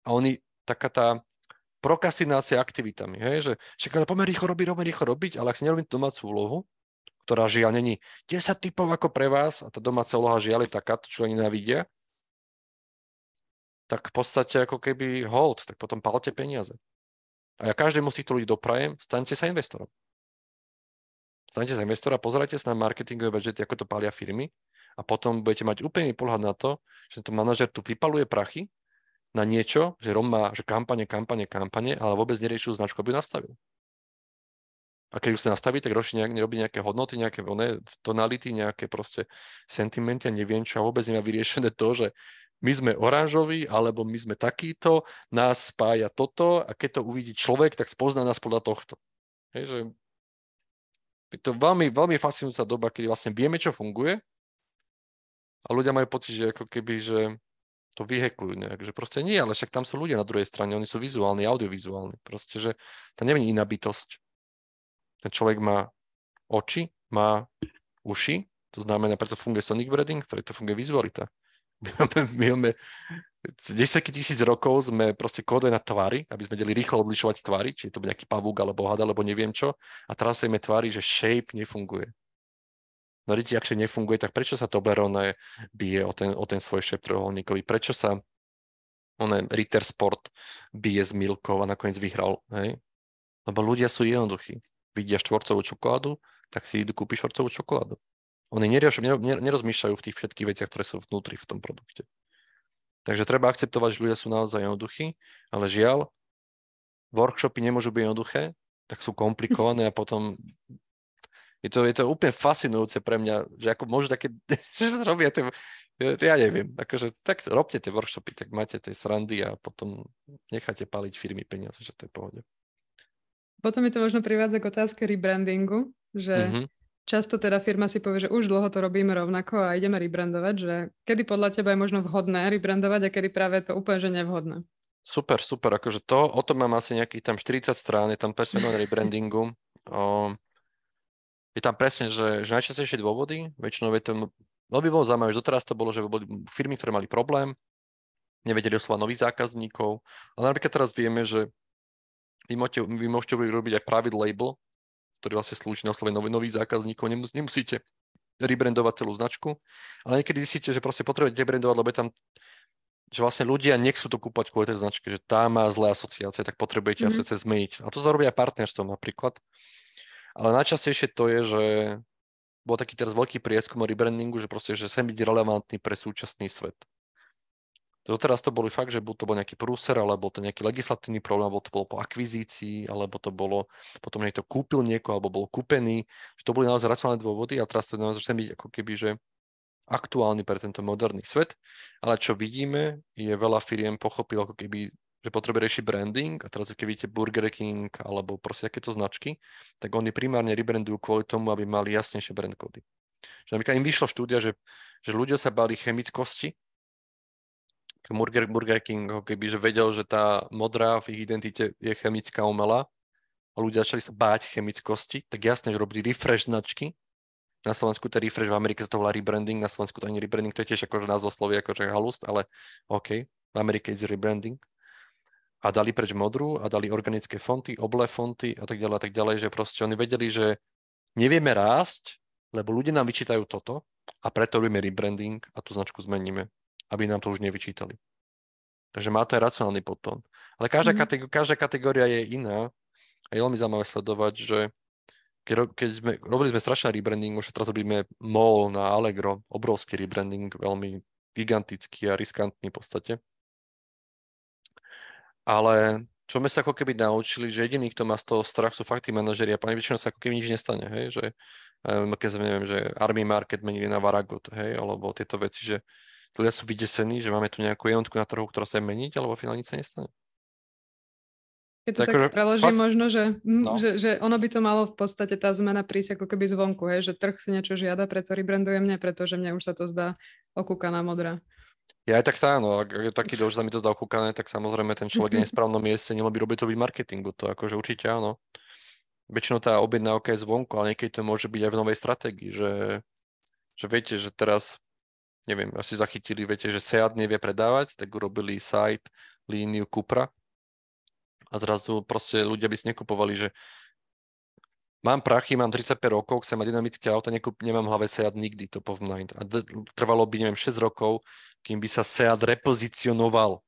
A oni, taká tá prokrastinácia aktivitami, hej, že však ale poďme rýchlo robiť, ale ak si nerobím domácu úlohu, ktorá žiaľ není 10 typov ako pre vás a tá domáca úloha žiaľ je taká, čo oni nenávidia, tak v podstate ako keby hold, tak potom palte peniaze. A ja každému z týchto ľudí doprajem, staňte sa investorom. Staňte sa investora, pozerajte sa na marketingové budžety, ako to pália firmy a potom budete mať úplný pohľad na to, že to manažer tu vypaluje prachy na niečo, že má že kampane, ale vôbec nerieši značku, aby ju nastavil. A keď už sa nastaví, tak nerobí nejaké hodnoty, nejaké tonality, nejaké proste sentimenty a neviem čo, a vôbec nemá vyriešené to, že my sme oranžoví, alebo my sme takýto, nás spája toto a keď to uvidí človek, tak spozná nás podľa tohto. Hej, že je to veľmi, veľmi fascinujúca doba, kedy vlastne vieme, čo funguje a ľudia majú pocit, že ako keby, že to vyhekujú nejak, že proste nie, ale však tam sú ľudia na druhej strane, oni sú vizuálni, audiovizuálni, proste, že tam nie je iná bytosť. Ten človek má oči, má uši, to znamená, preto funguje sonic branding, preto funguje vizualita. My máme 10 000 rokov sme proste kódovali na tvary, aby sme vedeli rýchlo odlišovať tvary, či je to nejaký pavúk, alebo had, alebo neviem čo. A teraz sa tvári, že shape nefunguje. No vidíte, ak nefunguje, tak prečo sa Toblerone bije o ten svoj shape trojuholníkový? Prečo sa Ritter Sport bije s Milkou a nakoniec vyhral? Hej? Lebo ľudia sú jednoduchí. Vidia štvorcovú čokoládu, tak si idú kúpiť štvorcovú čokoládu. Oni nerozmýšľajú v tých všetkých veciach, ktoré sú vnútri v tom produkte. Takže treba akceptovať, že ľudia sú naozaj jednoduchí, ale žiaľ, workshopy nemôžu byť jednoduché, tak sú komplikované a potom je to úplne fascinujúce pre mňa, že ako môžu také, že sa robia tie, ja neviem, akože tak robte tie workshopy, tak máte tie srandy a potom necháte paliť firmy peniaze, že to je v pohode. Potom mi to možno privádza k otázke rebrandingu, že často teda firma si povie, že už dlho to robíme rovnako a ideme rebrandovať, že kedy podľa teba je možno vhodné rebrandovať a kedy práve je to úplne že nevhodné. Super, akože o tom mám asi nejakých tam 40 strán, je tam presne o rebrandingu. Je tam presne, že najčastejšie dôvody, väčšinou je to, by bolo zaujímavé, že doteraz to bolo, že boli firmy, ktoré mali problém, nevedeli oslovať nových zákazníkov, ale napríklad teraz vieme, že vy môžete robiť aj private label, ktorý vlastne slúži na oslovenie nových zákazníkov, nemusíte rebrandovať celú značku, ale niekedy zistíte, že proste potrebujete rebrandovať, lebo je tam, že vlastne ľudia nechcú to kúpať kvôli tej značke, že tá má zlé asociácie, tak potrebujete asociácie zmeniť. A to sa robí aj partnerstvom napríklad. Ale najčastejšie to je, že bol taký teraz veľký prieskum o rebrandingu, že proste, že sem byť relevantný pre súčasný svet. Doteraz to boli fakt, že to bol nejaký prúser, alebo to nejaký legislatívny problém, alebo to bolo po akvizícii, alebo to bolo potom niekto kúpil niekoho, alebo bol kúpený. Že to boli naozaj racionálne dôvody a teraz to naozaj chce byť ako keby, že aktuálny pre tento moderný svet. Ale čo vidíme, je veľa firiem pochopilo ako keby, že potrebuje riešiť branding a teraz keď vidíte Burger King alebo proste takéto značky, tak oni primárne rebrandujú kvôli tomu, aby mali jasnejšie brand kódy. Že napríklad im vyšla štúdia, že ľudia sa báli chemickosti. Burger King ako keby, že vedel, že tá modrá v ich identite je chemická umelá a ľudia začali sa báť chemickosti, tak jasne, že robili refresh značky. Na Slovensku to je refresh, v Amerike sa to volá rebranding, na Slovensku to ani rebranding, to je tiež akože názvoslovie, akože halust, ale OK, v Amerike je rebranding. A dali preč modrú a dali organické fonty, oblé fonty a tak ďalej, že proste oni vedeli, že nevieme rásť, lebo ľudia nám vyčítajú toto a preto robíme rebranding a tú značku zmeníme, aby nám to už nevyčítali. Takže má to aj racionálny podtón. Ale každá kategória je iná a je veľmi zaujímavé sledovať, že keď robili sme strašný rebranding, už teraz robíme mall na Allegro, obrovský rebranding, veľmi gigantický a riskantný v podstate. Ale čo sme sa ako keby naučili, že jediný, kto má z toho strach, sú fakt tí manažeri a väčšinou sa ako keby nič nestane, hej, že keď sa neviem, že Army Market menili na Varagot, hej, alebo tieto veci, že ľudia sú vydesení, že máme tu nejakú jednotku na trhu, ktorá sa meniť, alebo finálne nič sa nestane. Keď to tak preložím možno, že ono by to malo v podstate tá zmena prísť ako keby zvonku, hej, že trh si niečo žiada, preto rebrandujem mne, pretože mne už sa to zdá okúkaná modrá. Ja aj tak áno, ak je taký že sa mi to zdá okúkané, tak samozrejme ten človek je v nesprávnom mieste, nemôže robiť to byť marketingu, to akože určite áno. Väčšinou tá objednávka je zvonku, ale niekedy to môže byť aj v novej stratégii, že viete, že teraz, neviem, asi zachytili, viete, že Seat nevie predávať, tak urobili site, líniu Cupra a zrazu proste ľudia by si nekupovali, že mám prachy, mám 35 rokov, chcem mať dynamické auto, nemám v hlave Seat nikdy, top of mind. A trvalo by, neviem, 6 rokov, kým by sa Seat repozicionoval.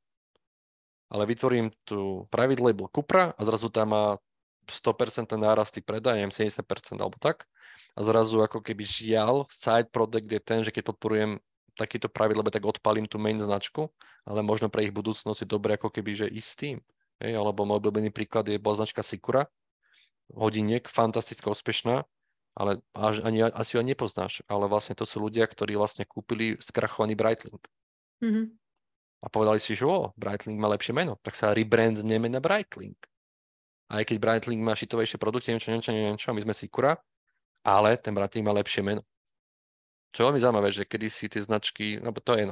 Ale vytvorím tu private label Cupra a zrazu tam má 100% nárasty predaj, neviem, 70% alebo tak. A zrazu ako keby žiaľ, side product je ten, že keď podporujem takýto private label, tak odpalím tú main značku, ale možno pre ich budúcnosť je dobre ako keby, že istým. Alebo môj obľúbený príklad bola značka Sikura, hodiniek, fantastická, úspešná, ale asi ju ani nepoznáš, ale vlastne to sú ľudia, ktorí vlastne kúpili skrachovaný Breitling. A povedali si, že Breitling má lepšie meno, tak sa rebrandneme na Breitling. Aj keď Breitling má šitovejšie produkty, niečo, my sme Sikura, ale ten Breitling má lepšie meno. Čo je veľmi zaujímavé, že kedysi tie značky, no to je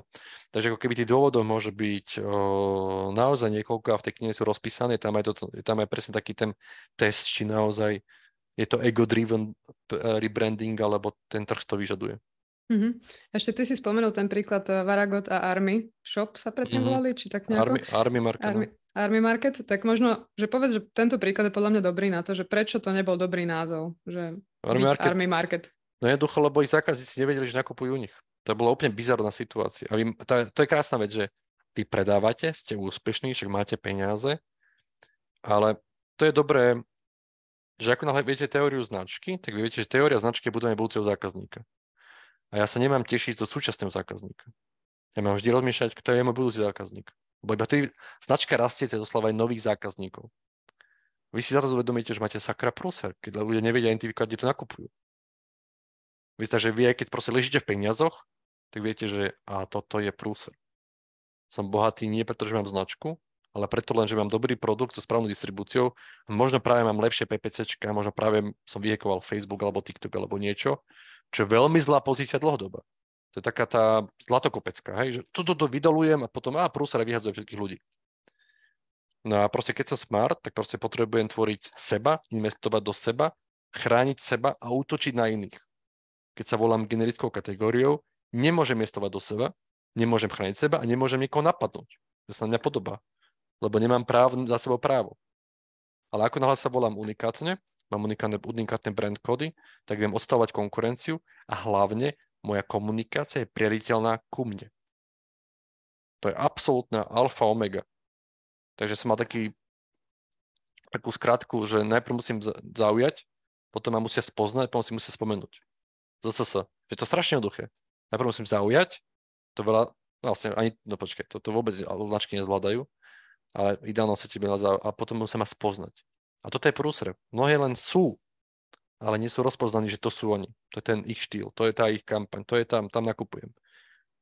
Takže ako keby tých dôvodov môže byť naozaj niekoľko a v tej knihe sú rozpísané, tam aj presne taký ten test, či naozaj je to ego-driven rebranding, alebo ten trh to vyžaduje. Ešte ty si spomenul ten príklad Varagot a Army Shop sa predtým volali, či tak nejako? Army Market. Army Market, tak možno, že povedz, že tento príklad je podľa mňa dobrý na to, že prečo to nebol dobrý názov, že Army Market. No jednoducho, lebo ich zákazníci nevedeli, že nakupujú u nich. To bola úplne bizarná situácia. A to je krásna vec, že vy predávate, ste úspešní, však máte peniaze, ale to je dobré, že ako náhle viete teóriu značky, tak vy viete, že teória značky je budovanie budúceho zákazníka. A ja sa nemám tešiť zo súčasného zákazníka. Ja mám vždy rozmýšľať, kto je môj budúci zákazník. Lebo iba značka rastie cez oslavovať nových zákazníkov. Vy si zrazu uvedomíte, že máte sakra prúser, keď ľudia nevedia identifikovať, kde to nakupujú. Takže vy, aj keď proste ležíte v peniazoch, tak viete, že toto je prúser. Som bohatý nie preto, že mám značku, ale preto len, že mám dobrý produkt so správnou distribúciou, možno práve mám lepšie PPCčka, možno práve som vyhekoval Facebook alebo TikTok alebo niečo, čo je veľmi zlá pozícia dlhodoba. To je taká tá zlatokopecká, hej, že toto vydalujem a potom prúsere vyhadzujem všetkých ľudí. No a proste keď som smart, tak proste potrebujem tvoriť seba, investovať do seba, chrániť seba a útočiť na iných. Keď sa volám generickou kategóriou, nemôžem investovať do seba, nemôžem chrániť seba a nemôžem nikoho napadnúť. To sa na mňa podobá, lebo nemám za sebou právo. Ale ako náhle sa volám unikátne, mám unikátne brand kódy, tak viem odstavovať konkurenciu a hlavne moja komunikácia je priariteľná ku mne. To je absolútna alfa omega. Takže som mal takú skratku, že najprv musím zaujať, potom ma musia spoznať, potom si musia spomenúť. ZSS. Že to je strašne jednoduché. Najprv musím zaujať, to veľa, vlastne ani, no počkaj, to vôbec značky nezvládajú, ale ideálne sa ti a potom musia ma spoznať. A toto je prúsre. Mnohé len sú, ale nie sú rozpoznaní, že to sú oni. To je ten ich štýl, to je tá ich kampaň, to je tam nakupujem.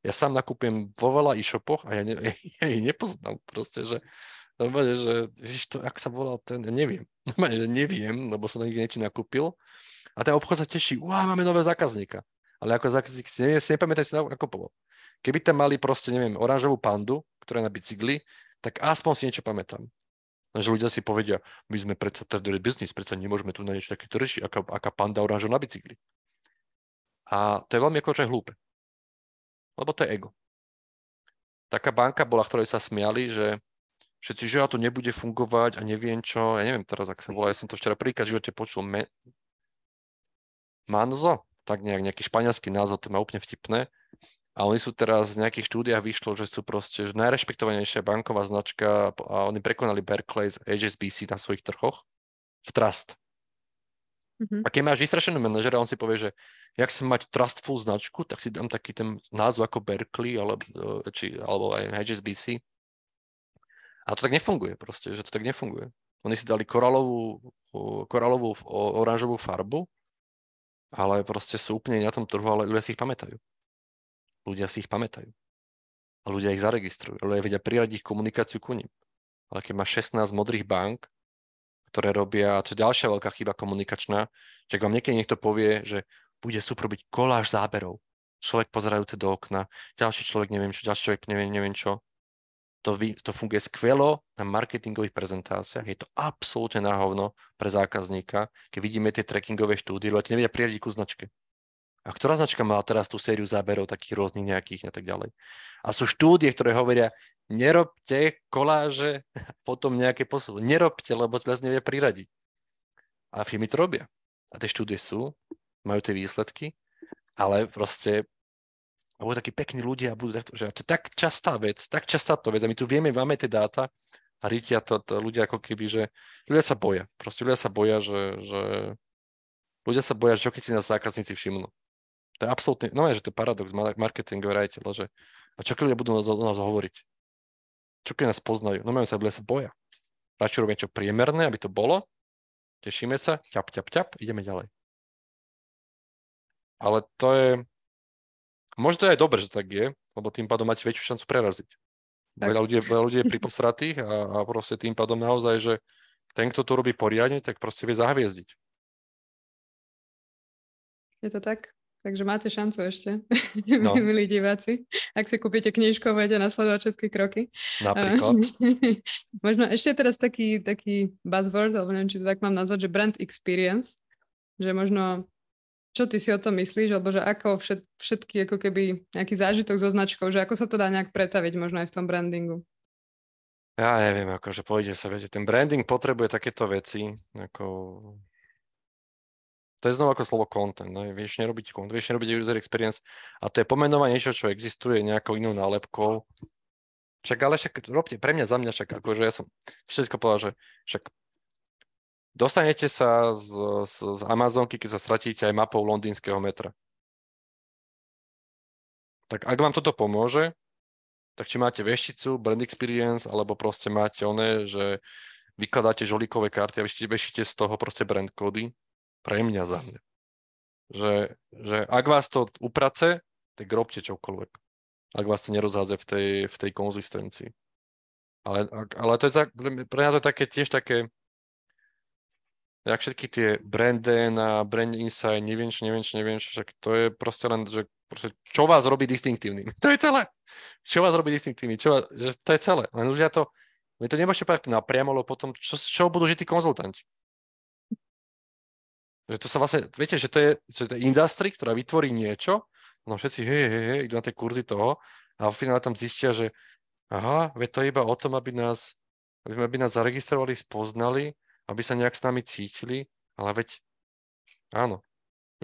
Ja sám nakupujem vo veľa e-shopoch a ja ich nepoznám proste, že normálne, že víš to, ak sa volal ten, ja neviem. Normálne, že neviem, lebo som nikdy niečo nakúpil. A ten obchod sa teší, máme nového zákazníka. Ale ako zákazník si nepamätaj si nakupoval. Keby tam mali proste, neviem, oranžovú pandu, ktorá je na bicykli, tak aspoň si niečo pamätám. Že ľudia si povedia, my sme predsa third business, predsa nemôžeme tu na niečo takéto riešiť, aká panda oranžová na bicykli. A to je veľmi akože hlúpe. Lebo to je ego. Taká banka bola, ktorej sa smiali, že všetci, že to nebude fungovať a neviem čo, ja neviem teraz, ak sa volá, ja som to včera prvýkrát v živote počul, Manzo, tak nejaký španielský názov, to má úplne vtipné. A oni sú teraz v nejakých štúdiách vyšlo, že sú proste najrešpektovanejšia banková značka a oni prekonali Barclays, HSBC na svojich trhoch v trust. A keď máš vystrašený manažera, on si povie, že jak chcem mať trustful značku, tak si dám taký ten názov ako Berkeley alebo aj HSBC. A to tak nefunguje proste, že to tak nefunguje. Oni si dali koralovú oranžovú farbu, ale proste sú úplne na tom trhu, ale ľudia si ich pamätajú. A ľudia ich zaregistrujú. Ľudia vedia priradiť komunikáciu ku nim. Ale keď máš 16 modrých bank, ktoré robia, to je ďalšia veľká chyba komunikačná, že ak vám niekto povie, že bude super robiť koláž záberov, človek pozerajúce do okna, ďalší človek neviem čo, ďalší človek neviem čo, to funguje skvelo na marketingových prezentáciách, je to absolútne na hovno pre zákazníka, keď vidíme tie trackingové štúdie, ľudia to nevedia priradiť ku značke. A ktorá značka mala teraz tú sériu záberov takých rôznych nejakých a tak ďalej. A sú štúdie, ktoré hovoria, nerobte koláže, potom nejaké posúdy. Nerobte, lebo to vás nevie priradiť. A firmy to robia. A tie štúdie majú tie výsledky, ale proste a budú takí pekní ľudia a budú takto, že to je tak častá to vec a my tu vieme, máme tie dáta a rítia to ľudia ako keby, že ľudia sa boja. Proste ľudia sa boja, že čo keď si nás zákazníci všimnú. To je absolútne, že to je paradox marketingového riaditeľa, že a čo keď ľudia budú o nás hovoriť? Čo keď nás poznajú? Ľudia sa boja. Radšej robíme niečo priemerné, aby to bolo, tešíme sa, ťap, ideme ďalej. Ale to je možno to je aj dobre, že tak je, lebo tým pádom máte väčšiu šancu preraziť. Veľa ľudí je priposratých a proste tým pádom naozaj, že ten, kto to robí poriadne, tak proste vie zahviezdiť. Je to tak? Takže máte šancu ešte, milí diváci, ak si kúpite knižku a budete nasledovať všetky kroky. Napríklad. Možno ešte teraz taký buzzword, alebo neviem, či to tak mám nazvať, že brand experience, že možno čo ty si o tom myslíš, alebo že ako všetky ako keby nejaký zážitok so značkou, že ako sa to dá nejak pretaviť možno aj v tom brandingu? Ja neviem, akože pôjde sa, viete, ten branding potrebuje takéto veci, ako to je znovu ako slovo content, no? Vieš nerobiť user experience a to je pomenovanie niečo, čo existuje nejakou inou nálepkou. Ale však robte pre mňa, za mňa, však akože ja som všetko povedal, že však dostanete sa z Amazonky, keď sa stratíte aj mapou londýnskeho metra. Tak ak vám toto pomôže, tak či máte vešticu, brand experience, alebo proste máte že vykladáte žolíkové karty a veštíte z toho proste brand kódy, pre mňa, za mňa. Že ak vás to uprace, tak robte čokoľvek. Ak vás to nerozháze v tej konzistencii. Ale to je tak, pre mňa to je také, tiež také, jak všetky tie Branden a Brand Insight, neviem, však to je proste len, že proste, čo vás robí distinktívnym. To je celé. Čo vás robí distinktívnym, že to je celé. Len ľudia to, vy to nemôžete povedať napriamo, lebo potom, čo budú žiť tí konzultanti? Že to sa vlastne, viete, že to je industry, ktorá vytvorí niečo, no všetci, hej, idú na tie kurzy toho a v finále tam zistia, že aha, veď to je iba o tom, aby nás zaregistrovali, spoznali, aby sa nejak s nami cítili, ale veď áno,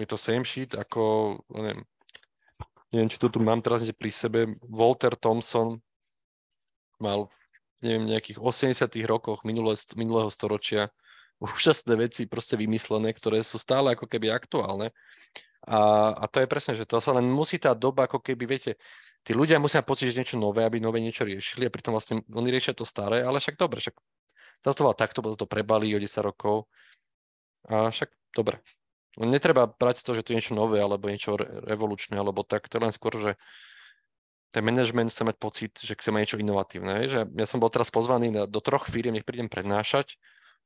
je to same shit ako, neviem, či to tu mám teraz pri sebe, Walter Thompson mal, neviem, nejakých 80 rokoch minulého storočia úžasné veci proste vymyslené, ktoré sú stále ako keby aktuálne. A to je presne, že to sa len musí tá doba, ako keby, viete, tí ľudia musia pocit, že niečo nové, aby nové niečo riešili a pritom vlastne oni riešia to staré, ale však dobre, však zastoval takto, to prebalí o 10 rokov a však dobre. Netreba brať to, že to je niečo nové alebo niečo revolučné, alebo tak, to je len skôr, že ten management chce mať pocit, že chce mať niečo inovatívne. Že ja som bol teraz pozvaný do 3 firiem, nech prídem prednášať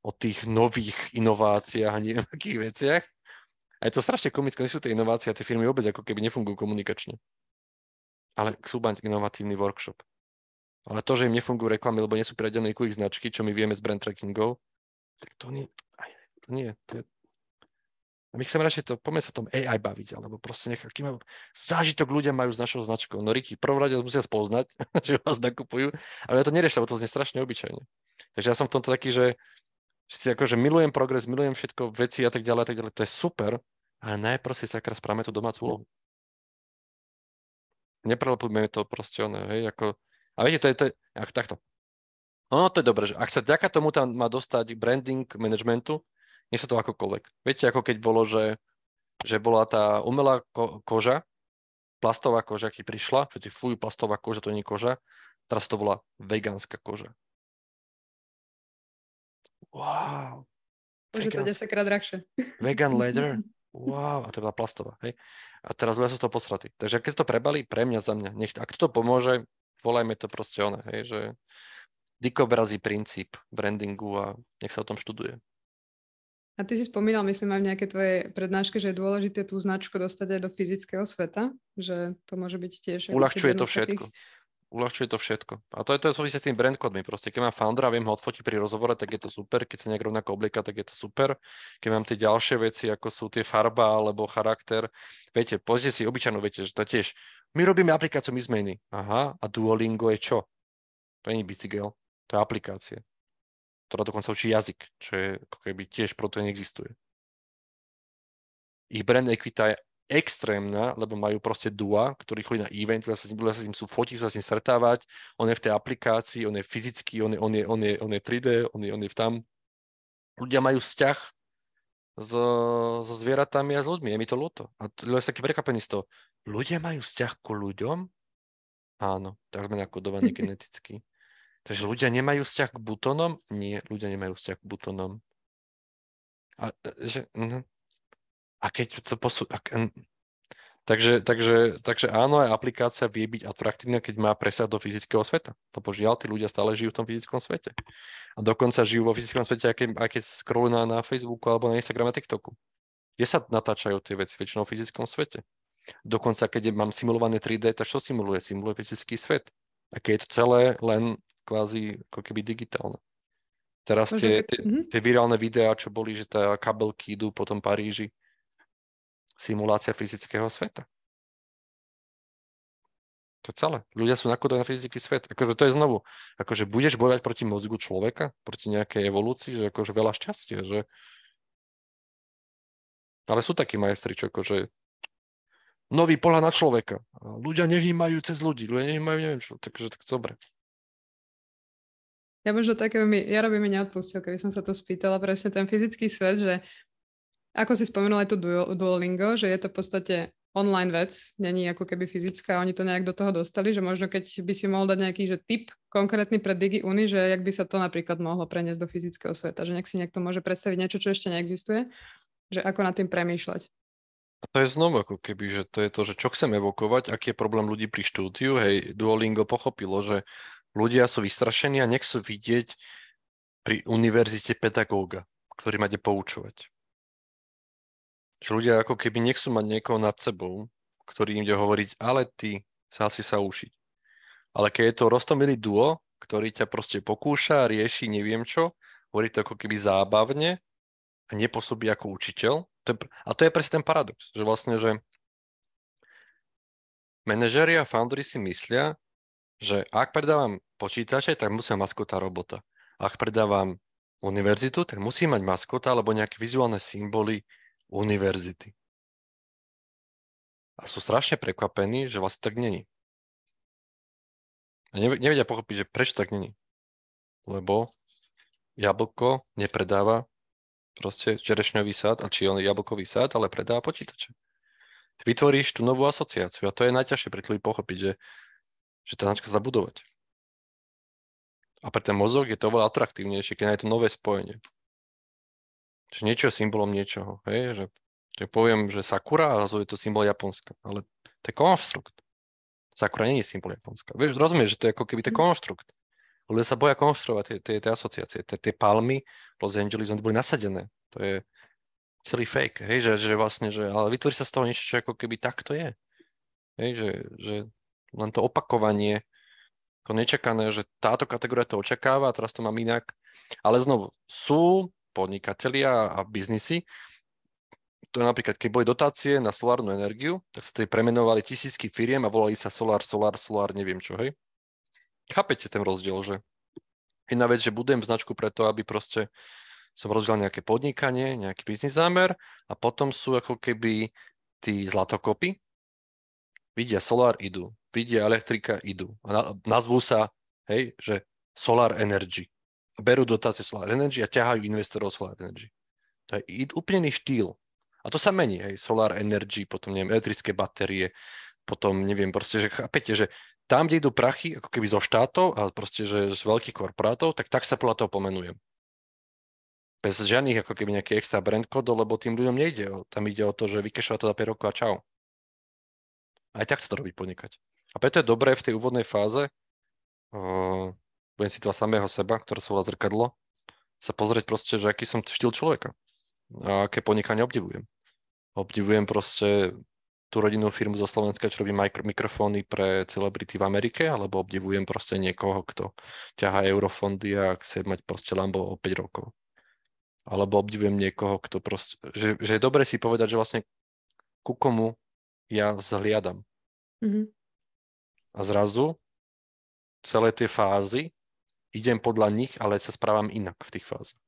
o tých nových inováciách a neviem akých veciach. A je to strašne komické, sú tie inovácie a tie firmy vôbec ako keby nefungujú komunikačne. Ale chcú mať inovatívny workshop. Ale to, že im nefungujú reklamy, lebo nie sú priradené ku ich značky, čo my vieme z brand trackingov, tak to nie. A my chceme radšej poďme sa tom AI baviť, alebo proste aký majú zážitok ľudia majú s našou značkou. No Ricky, prvom rade musia spoznať, že vás nakupujú, ale ja to neriešim, lebo to znie strašne obyčajne. Takže ja som v tomto taký, že si akože milujem progres, milujem všetko, veci a tak ďalej, to je super, ale najprv si sakra správame tú domácu úlohu. Neprelepujeme to proste, hej, ako... A viete, to je takto. No, to je dobré, že ak sa vďaka tomu tam má dostať branding managementu, nie sa to akokoľvek. Viete, ako keď bolo, že bola tá umelá koža, plastová koža, keď prišla, všetci fuj, plastová koža, to nie je koža, teraz to bola vegánska koža. Wow. Už je to 10-krát drahšie. Vegan leather. Wow, a to bola plastová, hej. A teraz ľudia sú z toho posratí. Takže keď sa to prebali, pre mňa, za mňa, ak to pomôže, volajme to proste hej, že dikobrazí princíp brandingu a nech sa o tom študuje. A ty si spomínal, myslím, aj v nejakej tvojej prednáške, že je dôležité tú značku dostať aj do fyzického sveta, že to môže byť tiež... Uľahčuje to všetko. Uľahčuje to všetko. A to je súvisí s tým brand kódmi. Proste, keď mám foundera, viem ho odfotiť pri rozhovore, tak je to super. Keď sa nejak rovnako oblieka, tak je to super. Keď mám tie ďalšie veci, ako sú tie farba alebo charakter. Viete, pozrite si obyčajnú, viete, že to tiež. My robíme aplikáciu, my sme iní. Aha, a Duolingo je čo? To nie je bicykel, to je aplikácia, ktorá dokonca učí jazyk, čo je ako keby tiež proto neexistuje. Ich brand equita je extrémna, lebo majú proste Dua, ktorý chodí na event, ľudia sa s ním sú fotiť, sa s ním stretávať, on je v tej aplikácii, on je fyzický, on je 3D, on je tam. Ľudia majú vzťah so zvieratami a s ľuďmi, je mi to ľúto. A ľudia sú takí prekvapení z toho. Ľudia majú vzťah ku ľuďom? Áno, tak sme nakodovaní geneticky. Takže ľudia nemajú vzťah k butónom? Nie, ľudia nemajú vzťah k butónom. A keď to takže áno, aj aplikácia vie byť atraktívna, keď má presah do fyzického sveta. Lebo žiaľ, tí ľudia stále žijú v tom fyzickom svete. A dokonca žijú vo fyzickom svete, aj keď scrollujú na Facebooku alebo na Instagrame a TikToku. Kde sa natáčajú tie veci? Väčšinou v fyzickom svete. Dokonca, keď mám simulované 3D, tak čo simuluje? Simuluje fyzický svet. A keď je to celé len kvázi ako keby digitálne. Teraz tie virálne videá, čo boli, že tá kabelky idú po tom Paríži, simulácia fyzického sveta. To je celé. Ľudia sú nakodení na fyzický svet. Akože to je znovu, akože budeš bojovať proti mozgu človeka, proti nejakej evolúcii, že akože veľa šťastia, že... Ale sú takí majstri, čo akože nový pohľad na človeka. Ľudia nevnímajú cez ľudí, neviem čo, takže tak dobre. Ja možno také ja robím neodpustil, keby som sa to spýtala, presne ten fyzický svet, že ako si spomenul aj tu Duolingo, že je to v podstate online vec, není ako keby fyzická, oni to nejak do toho dostali, že možno keď by si mohol dať nejaký tip konkrétny pre DigiUni, že jak by sa to napríklad mohlo preniesť do fyzického sveta, že nech si niekto môže predstaviť niečo, čo ešte neexistuje, že ako nad tým premýšľať. A to je znovu ako keby, že to je to, že čo chcem evokovať, aký je problém ľudí pri štúdiu, hej, Duolingo pochopilo, že Ľudia sú vystrašení a nechcú vidieť pri univerzite pedagóga, ktorý má ide poučovať. Že ľudia ako keby nechcú mať niekoho nad sebou, ktorý im ide hovoriť, ale ty sa asi sa učiť. Ale keď je to roztomilý duo, ktorý ťa proste pokúša, rieši, neviem čo, hovorí to ako keby zábavne a nepôsobí ako učiteľ. A to je presne ten paradox, že vlastne, že manažéri a foundery si myslia, že ak predávam počítače, tak musím mať maskota robota. Ak predávam univerzitu, tak musím mať maskota alebo nejaké vizuálne symboly univerzity. A sú strašne prekvapení, že vlastne tak není. A nevedia pochopiť, že prečo tak není. Lebo jablko nepredáva proste čerešňový sad, a či on je jablkový sad, ale predáva počítače. Ty vytvoríš tú novú asociáciu a to je najťažšie pre ľudí pochopiť, že tá značka sa dá budovať. A pre ten mozog je to oveľa atraktívnejšie, keď je to nové spojenie. Čiže niečo je symbolom niečoho. Hej? Že poviem, že Sakura a zase je to symbol Japonska. Ale to je konštrukt. Sakura nie je symbol Japonska. Vieš, rozumieš, že to je ako keby to je konštrukt. Ľudia sa boja konštruovať tie asociácie. Tie palmy Los Angeles, oni boli nasadené. To je celý fake. Hej? Že vlastne, ale vytvorí sa z toho niečo, čo ako keby takto je. Hej? Že len to opakovanie, to nečakané, že táto kategória to očakáva a teraz to mám inak. Ale znovu, sú podnikatelia a biznisy, to je napríklad, keď boli dotácie na solárnu energiu, tak sa tedy premenovali tisícky firiem a volali sa solár, neviem čo, hej. Chápete ten rozdiel, že jedna vec, že budujem značku preto, aby proste som rozdiel nejaké podnikanie, nejaký biznis zámer a potom sú ako keby tí zlatokopy, vidia solár, idú, vidia elektrika, idú a nazvú sa, hej, že Solar Energy. Berú dotácie Solar Energy a ťahajú investorov Solar Energy. To je úplne iný štýl. A to sa mení, hej, Solar Energy, potom, neviem, elektrické batérie, potom, neviem, proste, že chápete, že tam, kde idú prachy, ako keby zo štátov, a proste, že z veľkých korporátov, tak sa podľa toho pomenujem. Bez žiadnych, ako keby nejaký extra brand kódov, lebo tým ľuďom nejde. Tam ide o to, že vykešovať to za 5 rokov a čau. Aj tak sa to robí podnikať. A preto je dobré v tej úvodnej fáze, budem citovať samého seba, ktoré sa volá zrkadlo, sa pozrieť proste, že aký som štýl človeka a aké podnikanie obdivujem. Obdivujem proste tú rodinnú firmu zo Slovenska, čo robí mikrofóny pre celebrity v Amerike, alebo obdivujem proste niekoho, kto ťahá eurofondy a chce mať proste Lambo o 5 rokov. Alebo obdivujem niekoho, kto proste, že je dobre si povedať, že vlastne ku komu ja zhliadam. Mm-hmm. A zrazu celé tie fázy idem podľa nich, ale sa správam inak v tých fázach.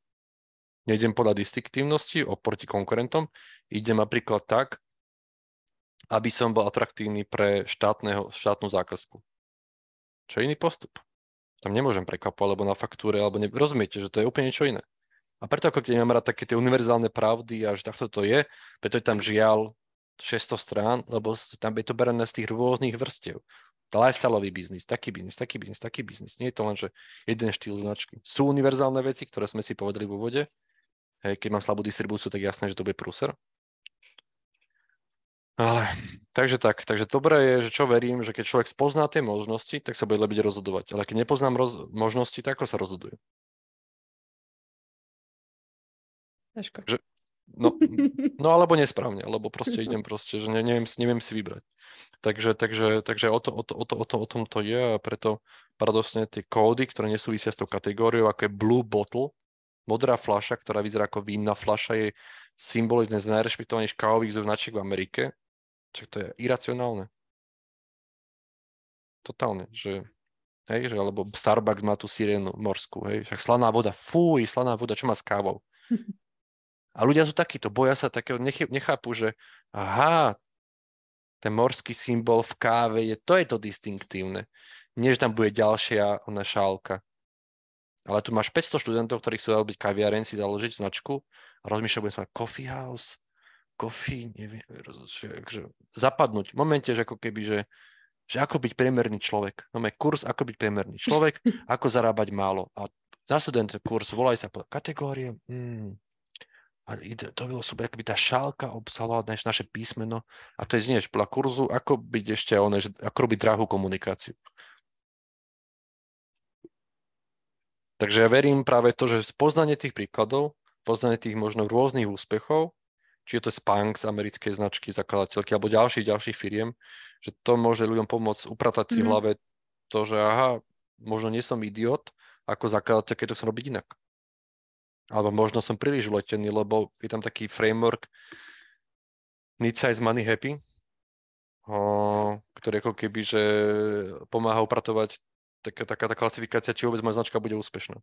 Nejdem podľa distinktívnosti oproti konkurentom, idem napríklad tak, aby som bol atraktívny pre štátnu zákazku. Čo je iný postup. Tam nemôžem prekvapovať, alebo na faktúre, alebo rozumiete, že to je úplne niečo iné. A preto, ako keď nemám rád také tie univerzálne pravdy a že takto to je, preto je tam žiaľ 600 strán, lebo tam je to berené z tých rôznych vrstiev. Lifestyleový biznis, taký biznis, taký biznis, taký biznis. Nie je to len, že jeden štýl značky. Sú univerzálne veci, ktoré sme si povedali v úvode. Hej, keď mám slabú distribúciu, tak jasné, že to bude prúser. Ale, takže dobré je, že čo verím, že keď človek spozná tie možnosti, tak sa bude lepšie rozhodovať. Ale keď nepoznám možnosti, tak ako sa rozhoduje? Ťažko. No alebo nesprávne, alebo proste idem proste, že neviem si vybrať. Takže o tom to je a preto paradoxne tie kódy, ktoré nesúvisia s tou kategóriou, ako je Blue Bottle, modrá fľaša, ktorá vyzerá ako vínna fľaša, je symbol z najrešpektovanejších kávových značiek v Amerike. Čiže to je iracionálne. Totálne, že hej, že alebo Starbucks má tú sirénu morskú, hej, však slaná voda, fuj, slaná voda, čo má s kávou? A ľudia sú takíto, boja sa takého, nechápu, že aha, ten morský symbol v káve to je to distinktívne. Nie, že tam bude ďalšia ona šálka. Ale tu máš 500 študentov, ktorí chcú robiť kaviareň, si založiť značku a rozmýšľajú, budem sa mať coffee house, neviem, že zapadnúť. V momente, že ako keby, že ako byť priemerný človek. Máme kurz, ako byť priemerný človek, ako zarábať málo. A nasledujeme kurz, volaj sa po kategórie. A to bylo super, akoby tá šálka obsahovala naše písmeno a to je znieš podľa kurzu, ako byť ešte že ako robiť drahú komunikáciu. Takže ja verím práve to, že poznanie tých príkladov, poznanie tých možno rôznych úspechov, či je to Spanx americkej značky, zakladateľky, alebo ďalších firiem, že to môže ľuďom pomôcť upratať si v hlave to, že aha, možno nie som idiot, ako zakladateľ, keď to chcem robiť inak. Alebo možno som príliš vletený, lebo je tam taký framework Need Size Money Happy, ktorý ako keby, že pomáha upratovať taká tá klasifikácia, či vôbec moja značka bude úspešná.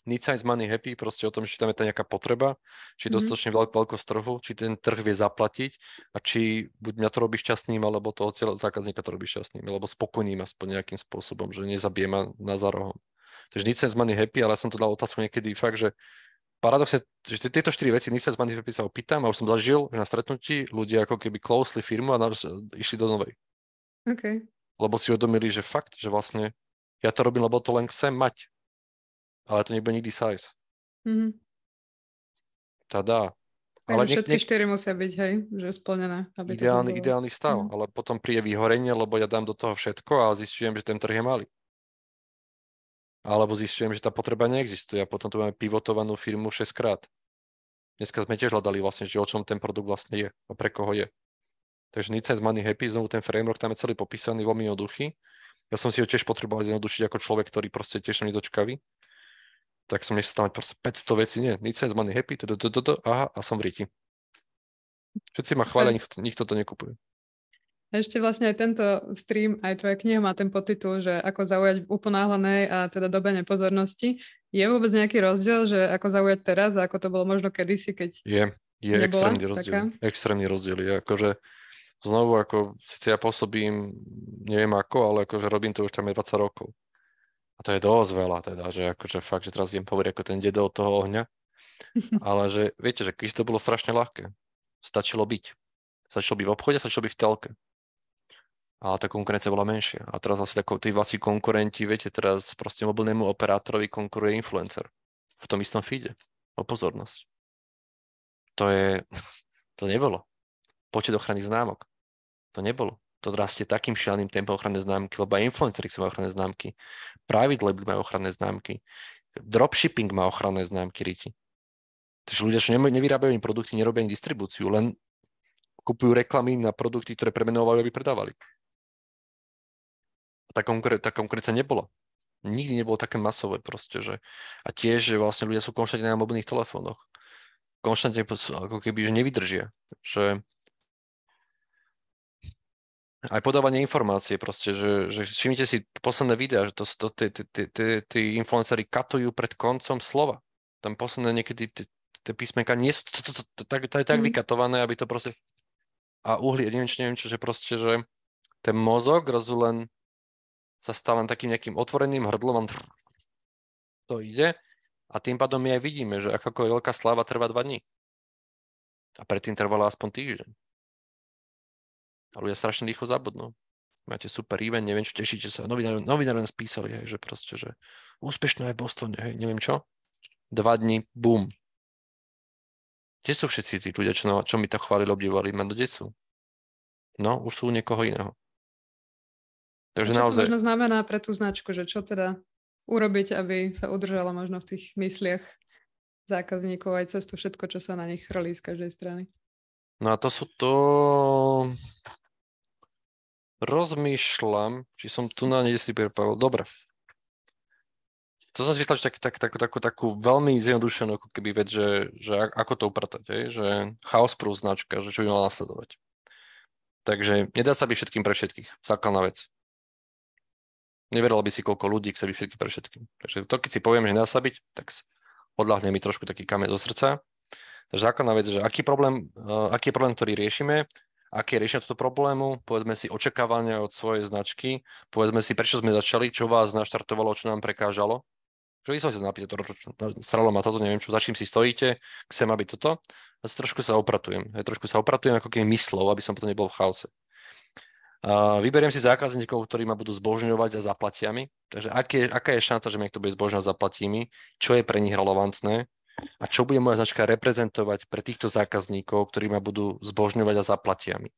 Need Size Money Happy, proste o tom, či tam je tá nejaká potreba, či je dostatočne veľkosť trhu, či ten trh vie zaplatiť a či buď mňa to robí šťastným, alebo toho zákazníka to robí šťastným, alebo spokojným aspoň nejakým spôsobom, že nezabije ma na zárohom. Takže Need Size Money Happy, ale ja som to dal otázku niekedy fakt, že paradoxne, že tieto 4 veci Need Size Money Happy sa opýtam a už som zažil, že na stretnutí ľudia ako keby closely firmu a išli do novej. Okay. Lebo si uvedomili, že fakt, že vlastne ja to robím, lebo to len chcem mať. Ale to nebude nikdy size. Tadá. Ale všetky 4 musia byť, hej, že splnené. Aby ideálny stav, ale potom príde vyhorenie, lebo ja dám do toho všetko a zistujem, že ten trh je malý. Alebo zistujem, že tá potreba neexistuje a potom tu máme pivotovanú firmu 6-krát. Dneska sme tiež hľadali vlastne, že o čom ten produkt vlastne je a pre koho je. Takže Need Size Money Happy, znovu ten framework tam je celý popísaný, veľmi jednoduchý. Ja som si ho tiež potreboval zjednodušiť ako človek, ktorý proste tiež som nedočkavý. Tak som nechcel tam mať proste 500 vecí, nie. Need Size Money Happy, aha, a som v ríti. Všetci ma chvália, nikto to nekupuje. Ešte vlastne aj tento stream, aj tvoja kniha má ten podtitul, že ako zaujať v uponáhlanej a teda dobe nepozornosti. Je vôbec nejaký rozdiel, že ako zaujať teraz a ako to bolo možno kedysi, keď je extrémny rozdiel. Extrémny rozdiel je akože znovu ako, síce ja pôsobím, neviem ako, ale akože robím to už tam 20 rokov. A to je dosť veľa teda, že akože fakt, že teraz idem povedať ako ten dedo od toho ohňa. Ale že viete, že keď to bolo strašne ľahké. Stačilo byť. Stačilo byť v obchode, stačilo byť v telke. Ale tá konkurencia bola menšia. A teraz vlastne tí vlastní konkurenti, viete, teraz proste mobilnému operátorovi konkuruje influencer. V tom istom feede. O pozornosť. To nebolo. Počet ochranných známok. To nebolo. To rastie takým šialným tempom ochranné známky, lebo aj influenceri chcú ochranné známky. Private label majú ochranné známky. Dropshipping má ochranné známky, Riti. Takže ľudia, čo nevyrábajú im produkty, nerobia im distribúciu, len kupujú reklamy na produkty, ktoré premenovajú, aby predávali. A tá konkurencia nebola. Nikdy nebolo také masové proste, že a tiež, že vlastne ľudia sú konštantne na mobilných telefónoch. Konštantne ako keby, že nevydržia. Že aj podávanie informácie proste, že všimnite si posledné videá, že tí influenceri katujú pred koncom slova. Tam posledné niekedy tie písmenka nie sú to je tak vykatované, aby to proste a neviem čo, že proste, že ten mozog len sa stáva takým nejakým otvoreným hrdlom, to ide a tým pádom my aj vidíme, že akákoľvek veľká sláva trvá 2 dní. A predtým trvala aspoň týždeň. A ľudia strašne rýchlo zabudnú. Máte super event, neviem čo, tešíte sa. Novinári nás písali, hej, že proste, že úspešné aj v Bostone, hej, neviem čo. 2 dní, bum. Kde sú všetci tí ľudia, čo mi tak chválili, obdivovali? Kde sú? No, už sú u niekoho iného. Takže čo naozaj... to možno znamená pre tú značku, že čo teda urobiť, aby sa udržala možno v tých mysliach zákazníkov aj cez to všetko, čo sa na nich chrlí z každej strany? No a to sú to... Rozmýšľam, či som tu na nej si pripravil. Dobre. To som si vytlačil takú veľmi zjednodušenú ako keby vec, že ako to upratať, že chaos-proof značka, že čo by mala nasledovať. Takže nedá sa byť všetkým pre všetkých. Základná vec. Neveril by si, koľko ľudí chce byť všetkým pre všetkým. Takže to, keď si poviem, že nedá sa byť, tak odľahne mi trošku taký kameň do srdca. Takže základná vec, že aký je problém, ktorý riešime, aké je riešenie tohto problému, povedzme si očakávania od svojej značky, povedzme si, prečo sme začali, čo vás naštartovalo, čo nám prekážalo. Že vy som si to napísal, sralo ma toto, neviem čo, za čím si stojíte, chcem, aby toto. A trošku sa opratujem. Ako keby myslov, aby som potom nebol v chaose. Vyberiem si zákazníkov, ktorí ma budú zbožňovať a zaplatia mi. Takže aká je šanca, že mi niekto bude zbožňovať a zaplatí mi, čo je pre nich relevantné a čo bude moja značka reprezentovať pre týchto zákazníkov, ktorí ma budú zbožňovať a zaplatia mi.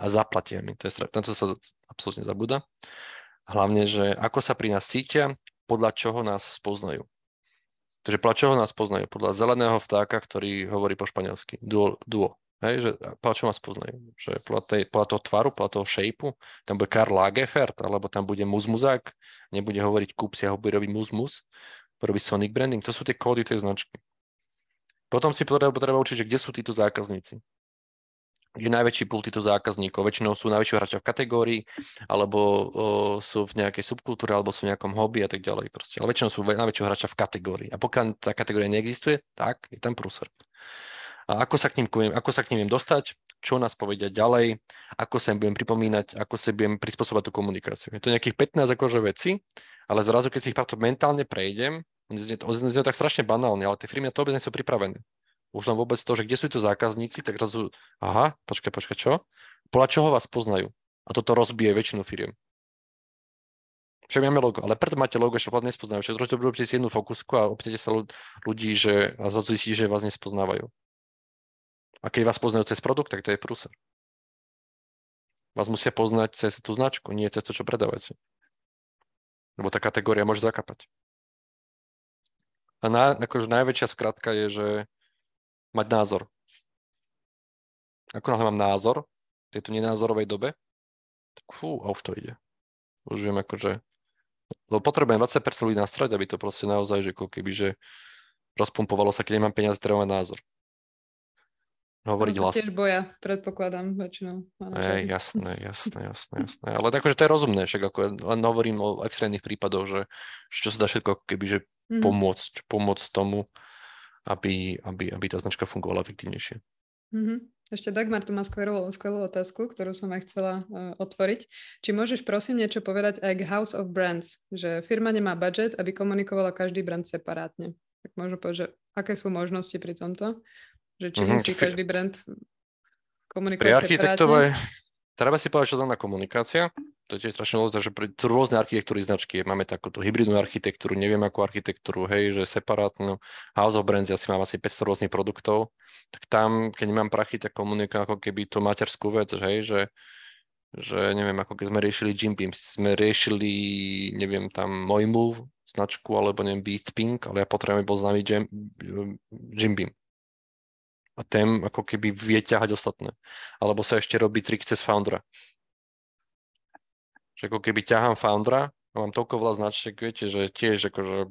A zaplatia mi. Na to sa absolútne zabúda. Hlavne, že ako sa pri nás cítia, podľa čoho nás spoznajú. Takže podľa čoho nás poznajú? Podľa zeleného vtáka, ktorý hovorí po španielsky. Duo. Hej, že podľa čoho nás poznajú? Že podľa toho tvaru, podľa toho shapeu, tam bude Karl Lagerfeld, alebo tam bude Muzmuzák, nebude hovoriť Kupsi a bude robiť Muzmuz, robí Sonic branding. To sú tie kódy tej značky. Potom si treba učiť, že kde sú títo zákazníci. Je najväčší pool týchto zákazníkov. Väčšinou sú najväčšieho hráča v kategórii, alebo sú v nejakej subkultúre, alebo sú v nejakom hobby a tak ďalej. Proste. Ale väčšinou sú najväčšieho hráča v kategórii. A pokiaľ tá kategória neexistuje, tak je tam prúser. A ako sa k ním viem dostať, čo nás povedia ďalej, ako sa im budem pripomínať, ako sa budem prispôsobať tú komunikáciu. Je to nejakých 15 akože veci, ale zrazu, keď si ich takto mentálne prejdem, znie tak strašne banálne, ale tie firmy na to vôbec nie sú pripravené. Už len vôbec to, že kde sú to zákazníci, tak zrazu, počkaj, čo? Podľa čoho vás poznajú? A toto rozbije väčšinu firiem. Však máme logo, ale preto máte logo, ešte vlastne nespoznajú. Všetko to robíte si jednu fokusku a opýtate sa ľudí, že a zrazu zistíte, že vás nespoznávajú. A keď vás poznajú cez produkt, tak to je prúser. Vás musia poznať cez tú značku, nie cez to, čo predávate. Lebo tá kategória môže zakapať. A akože najväčšia skratka je, že mať názor. Ako náhle mám názor v tejto nenázorovej dobe, tak a už to ide. Už viem akože, lebo potrebujem 20% ľudí nastrať, aby to proste naozaj, že keby, že rozpumpovalo sa, keď nemám peniaze, treba mať názor. Hovoriť hlas. Tiež boja, predpokladám, väčšinou. Jasné. Ale akože to je rozumné, však ako len hovorím o extrémnych prípadoch, že čo sa dá všetko keby, že pomôcť tomu, aby tá značka fungovala efektívnejšie. Ešte Dagmar tu má skvelú otázku, ktorú som aj chcela otvoriť. Či môžeš prosím niečo povedať aj k House of Brands, že firma nemá budget, aby komunikovala každý brand separátne. Tak môžu povedať, že aké sú možnosti pri tomto? Že či musí každý brand komunikovať separátne? Treba si povedať, čo znamená komunikácia. To je tiež strašne dôležité, že pri rôzne architektúry značky máme takúto hybridnú architektúru, neviem akú architektúru, hej, že separátnu. House of Brands, ja si mám asi 500 rôznych produktov, tak tam, keď nemám prachy, tak komunikujem ako keby tú materskú vec, hej, že neviem, ako keď sme riešili Jim Beam, sme riešili, neviem, tam môj Move značku, alebo neviem, Beast Pink, ale ja potrebujem bol známy Jim Beam. A ten ako keby vie ťahať ostatné. Alebo sa ešte robí trik cez foundera. Že ako keby ťahám foundera a mám toľko veľa značiek, viete, že tiež akože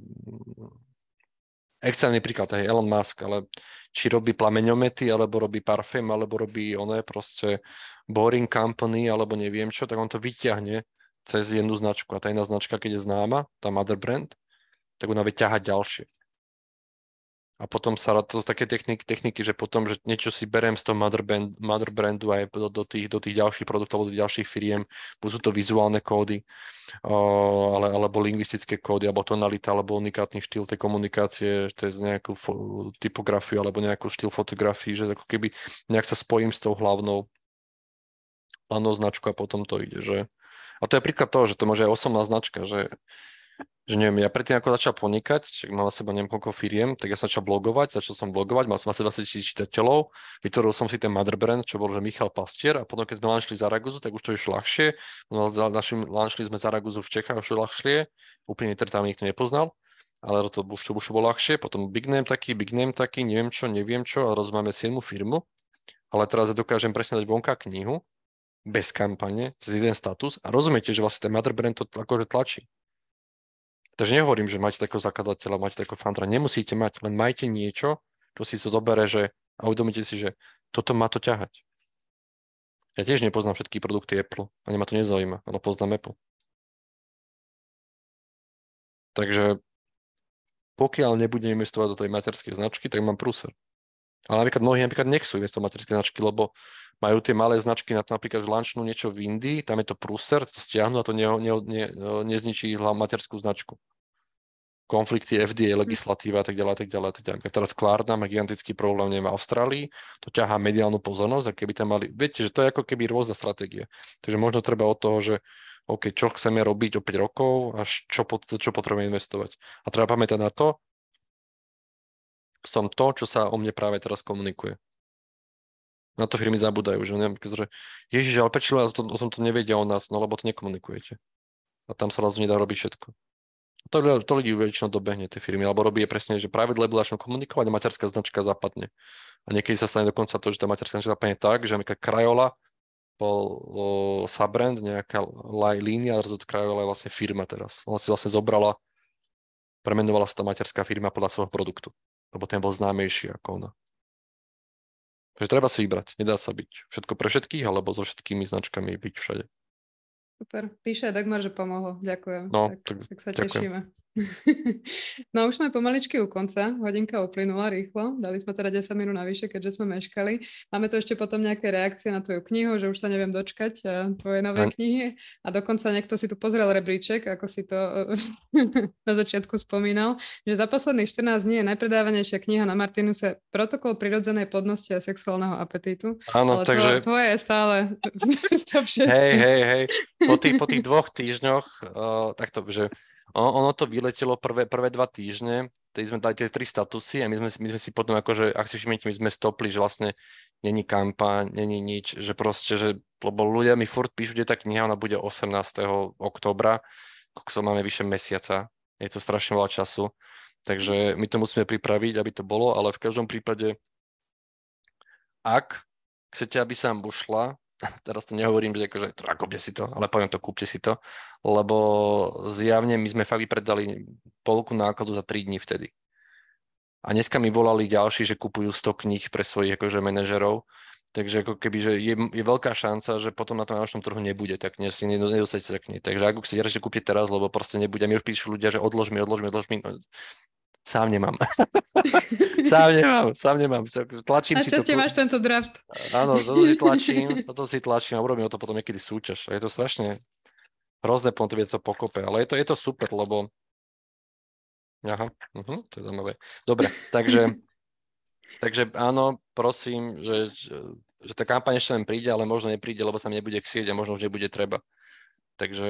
extrémny príklad, hej, Elon Musk, ale či robí plameňomety, alebo robí parfém, alebo robí proste Boring Company, alebo neviem čo, tak on to vyťahne cez jednu značku. A tá jedna značka, keď je známa, tá mother brand, tak ona vie ťahať ďalšie. A potom sa to také techniky, že potom, že niečo si beriem z toho mother brandu aj do tých ďalších produktov, do ďalších firiem, buď sú to vizuálne kódy, alebo lingvistické kódy, alebo tonalita, alebo unikátny štýl tej komunikácie, cez nejakú typografiu, alebo nejakú štýl fotografii, že ako keby nejak sa spojím s tou hlavnou značkou a potom to ide, že... A to je príklad toho, že to môže aj osobná značka, že neviem, ja predtým ako začal podnikať, mám na seba neviem koľko firiem, tak ja som začal som blogovať, mal som asi 20 000 čitateľov, vytvoril som si ten mother brand, čo bol, že Michal Pastier, a potom keď sme launchli Zaragozu, tak už to išlo ľahšie, launchli sme Zaragozu v Čechách, už to ľahšie, úplne tam nikto nepoznal, ale to už bolo ľahšie, potom big name taký, neviem čo, a máme 7 firmu, ale teraz ja dokážem presne dať vonka knihu, bez kampane, cez jeden status, a rozumiete, že vlastne ten mother brand to akože tlačí. Takže nehovorím, že máte takého zakladateľa, máte takého foundera. Nemusíte mať, len majte niečo, čo si to zobere, a uvedomíte si, že toto má to ťahať. Ja tiež nepoznám všetky produkty Apple, ani ma to nezaujíma, ale poznám Apple. Takže pokiaľ nebudem investovať do tej materskej značky, tak mám prúser. Ale mnohí nechcú investovať do materskej značky, lebo majú tie malé značky na to, napríklad launchnú niečo v Indii, tam je to prúser, to stiahnu a to nezničí materskú značku. Konflikty FDA, legislatíva a tak ďalej. Teraz Klarna má gigantický problém v Austrálii, to ťahá mediálnu pozornosť a keby tam mali, viete, že to je ako keby rôzna stratégia. Takže možno treba od toho, že OK, čo chceme robiť o 5 rokov a čo potrebujeme investovať. A treba pamätať na to, čo sa o mne práve teraz komunikuje. Na to firmy zabúdajú, že Ježiš, ale prečo o tomto nevedia o nás, no lebo to nekomunikujete. A tam sa zrazu nedá robiť všetko. To ľudí väčšinou dobehne tie firmy, alebo robí je presne, že private label začnú komunikovať a materská značka zapadne. A niekedy sa stane dokonca to, že tá materská značka zapadne tak, že napríklad Crayola bol subbrand, nejaká línia, a zrazu Crayola je vlastne firma teraz. Ona si vlastne zobrala, premenovala sa tá materská firma podľa svojho produktu, lebo ten bol známejší ako ona. Takže treba si vybrať, nedá sa byť všetko pre všetkých, alebo so všetkými značkami byť všade. Super. Píše Dagmar, že pomohlo. Ďakujem. No, Tak sa ďakujem. tešíme. No už sme pomaličky u konca. Hodinka uplynula rýchlo. Dali sme teda 10 minút navyše, keďže sme meškali. Máme tu ešte potom nejaké reakcie na tvoju knihu, že už sa neviem dočkať tvojej novej knihy. A dokonca niekto si tu pozrel rebríček, ako si to na začiatku spomínal, že za posledných 14 dní je najpredávanejšia kniha na Martinuse Protokol prirodzenej plodnosti a sexuálneho apetítu. Áno, Ale takže... tvoje je stále v top 6. Hej. Po tých 2 týždňoch, takto, že ono to vyletelo prvé 2 týždne, tedy sme dali tie 3 statusy a my sme si potom akože, ak si všimnete, my sme stopli, že vlastne není kampaň, není nič, že proste, že lebo ľudia mi furt píšu, že tá kniha, ona bude 18. októbra, koľko máme vyše mesiaca, je to strašne veľa času, takže my to musíme pripraviť, aby to bolo, ale v každom prípade, ak chcete, aby sa vám ušla, teraz to nehovorím, že akože kúpte si to, ale poviem to, kúpte si to, lebo zjavne my sme fakt vypredali polku nákladu za 3 dní vtedy. A dneska mi volali ďalší, že kupujú 100 kníh pre svojich akože manažerov, takže ako keby, že je veľká šanca, že potom na tom nášom trhu nebude, tak nedostanete sa k nej. Takže ak chcete, že kúpte teraz, lebo proste nebude. Mi už píšu ľudia, že odlož mi. No, sám nemám. Sám nemám. Tlačím si to. Našťastie máš tento draft. Áno, toto si tlačím a urobím o to potom niekedy súťaž. A je to strašne hrozné, potom to pokope, ale je to super, lebo... Aha, to je zaujímavé. Dobre, takže áno, prosím, že tá kampaň ešte len príde, ale možno nepríde, lebo sa mi nebude chcieť a možno už nebude treba. Takže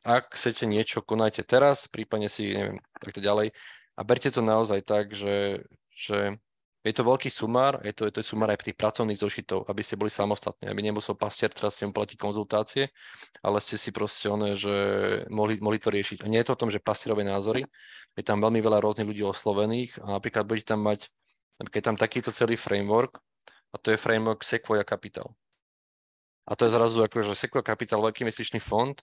ak chcete niečo, konajte teraz, prípadne si, neviem, takto ďalej. A berte to naozaj tak, že je to veľký sumár, je to sumár aj tých pracovných zošitov, aby ste boli samostatní, aby nemusel pastier teraz ste mu platiť konzultácie, ale ste si proste že mohli to riešiť. A nie je to o tom, že pastierové názory, je tam veľmi veľa rôznych ľudí oslovených a napríklad budete tam mať, napríklad je tam takýto celý framework a to je framework Sequoia Capital. A to je zrazu akože Sequoia Capital, veľký investičný fond,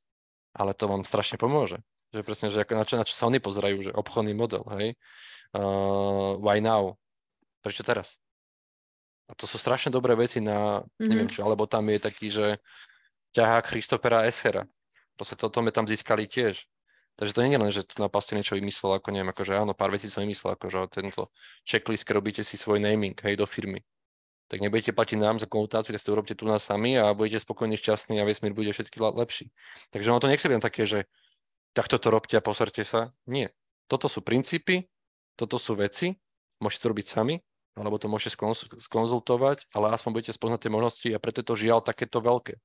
ale to vám strašne pomôže. Že presne, že na čo sa oni pozerajú, že obchodný model, hej? Why now? Prečo teraz? A to sú strašne dobré veci na, neviem čo, alebo tam je taký, že ťahák Christophera Eschera. Proste toto sme tam získali tiež. Takže to nie je len, že tu na paste niečo vymyslel, ako neviem, akože áno, pár vecí som vymyslel, akože tento checklist, robíte si svoj naming, hej, do firmy. Tak nebudete platiť nám za konzultáciu, tak si to urobte tu nás sami a budete spokojní, šťastní a vesmír bude všetky lepší. Takže ono to nechce byť také, že takto to robte a poserte sa. Nie. Toto sú princípy, toto sú veci, môžete to robiť sami, alebo to môžete skonzultovať, ale aspoň budete spoznať tie možnosti a preto je to žiaľ takéto veľké.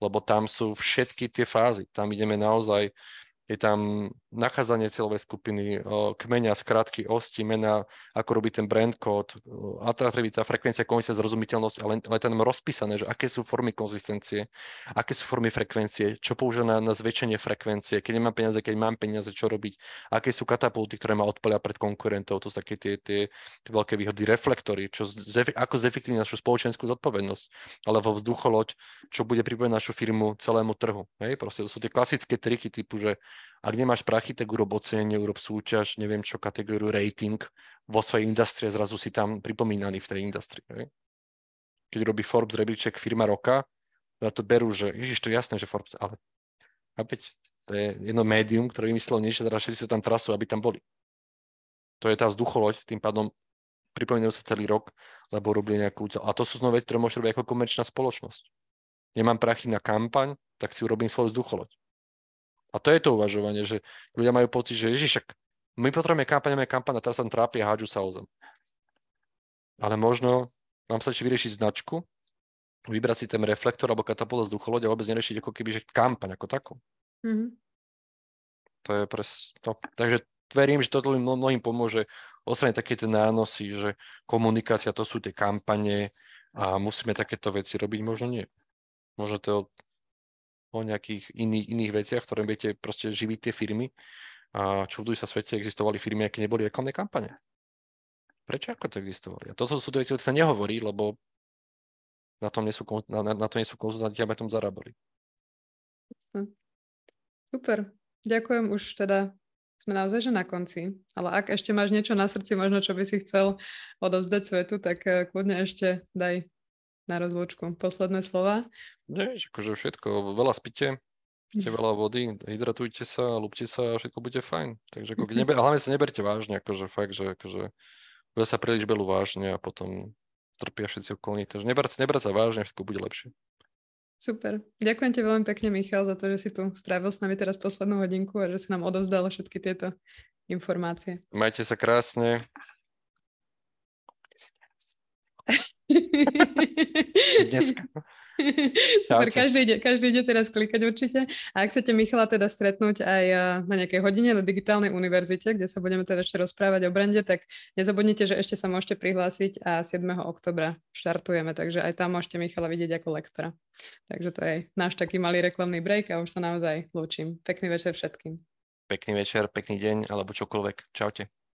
Lebo tam sú všetky tie fázy. Tam ideme naozaj, je tam nachádzanie cieľovej skupiny, kmeňa, skratky, osti, mena, ako robiť ten brand kód, atraktivita, frekvencia, konzistentnosť, zrozumiteľnosť, ale tam rozpísané, že aké sú formy konzistencie, aké sú formy frekvencie, čo používa na zväčšenie frekvencie, keď nemám peniaze, keď mám peniaze, čo robiť, aké sú katapulty, ktoré ma odpalia pred konkurentov, to sú také tie veľké výhody, reflektory, ako zefektívniť našu spoločenskú zodpovednosť, alebo vzducholoď, čo bude pripomínať našu firmu celému trhu. Hej? Proste to sú tie klasické triky typu, že ak nemáš prachy, tak urob ocenenie, urob súťaž, neviem čo, kategóriu rating vo svojej industrii, zrazu si tam pripomínaný v tej industrii. Hej? Keď robí Forbes rebríček firma roka, na to berú, že ježiš, to je jasné, že Forbes, ale opäť, to je jedno médium, ktoré vymyslelo niečo, teda všetci sa tam trasú, aby tam boli. To je tá vzducholoď, tým pádom pripomínajú sa celý rok, lebo robili nejakú... A to sú znova veci, ktoré môžete robiť ako komerčná spoločnosť. Nemám prachy na kampaň, tak si urobím svoju vzducholoď. A to je to uvažovanie, že ľudia majú pocit, že ježiš, my potrebujeme kampaň a teraz sa tam trápia a hádžu sa o zem. Ale možno vám stačí vyriešiť značku, vybrať si ten reflektor alebo katapult z vzducholoď a vôbec neriešiť ako keby, že kampaň ako takú. To je presne. Takže verím, že toto mnohým pomôže odstrániť také tie nánosy, že komunikácia to sú tie kampane a musíme takéto veci robiť, možno nie. Možno to o nejakých iných veciach, ktoré budete proste živiť tie firmy A čuduj sa svete, existovali firmy, aké neboli reklamné kampane. Prečo ako to existovali? A to sú veci, ktoré sa nehovorí, lebo na to nie sú konzultanti, aby na tom zarábali. Super. Ďakujem, už teda sme naozaj že na konci. Ale ak ešte máš niečo na srdci, možno čo by si chcel odovzdať svetu, tak kľudne ešte daj na rozlúčku posledné slova. Nie, akože všetko, veľa spite veľa vody, hydratujte sa, lúbte sa a všetko bude fajn. Takže hlavne sa neberte vážne, akože fakt, že akože ľudia sa príliš berú vážne a potom trpia všetci okolní. Takže nebrať sa vážne, všetko bude lepšie. Super. Ďakujem ti veľmi pekne, Michal, za to, že si tu strávil s nami teraz poslednú hodinku a že si nám odovzdal všetky tieto informácie. Majte sa krásne. Dneska. Super, každý ide teraz klikať určite. A ak chcete Michala teda stretnúť aj na nejakej hodine na Digitálnej univerzite, kde sa budeme teda ešte rozprávať o brande, tak nezabudnite, že ešte sa môžete prihlásiť a 7. oktobra štartujeme, takže aj tam môžete Michala vidieť ako lektora. Takže to je náš taký malý reklamný break a už sa naozaj lúčim. Pekný večer všetkým. Pekný večer, pekný deň alebo čokoľvek. Čaute.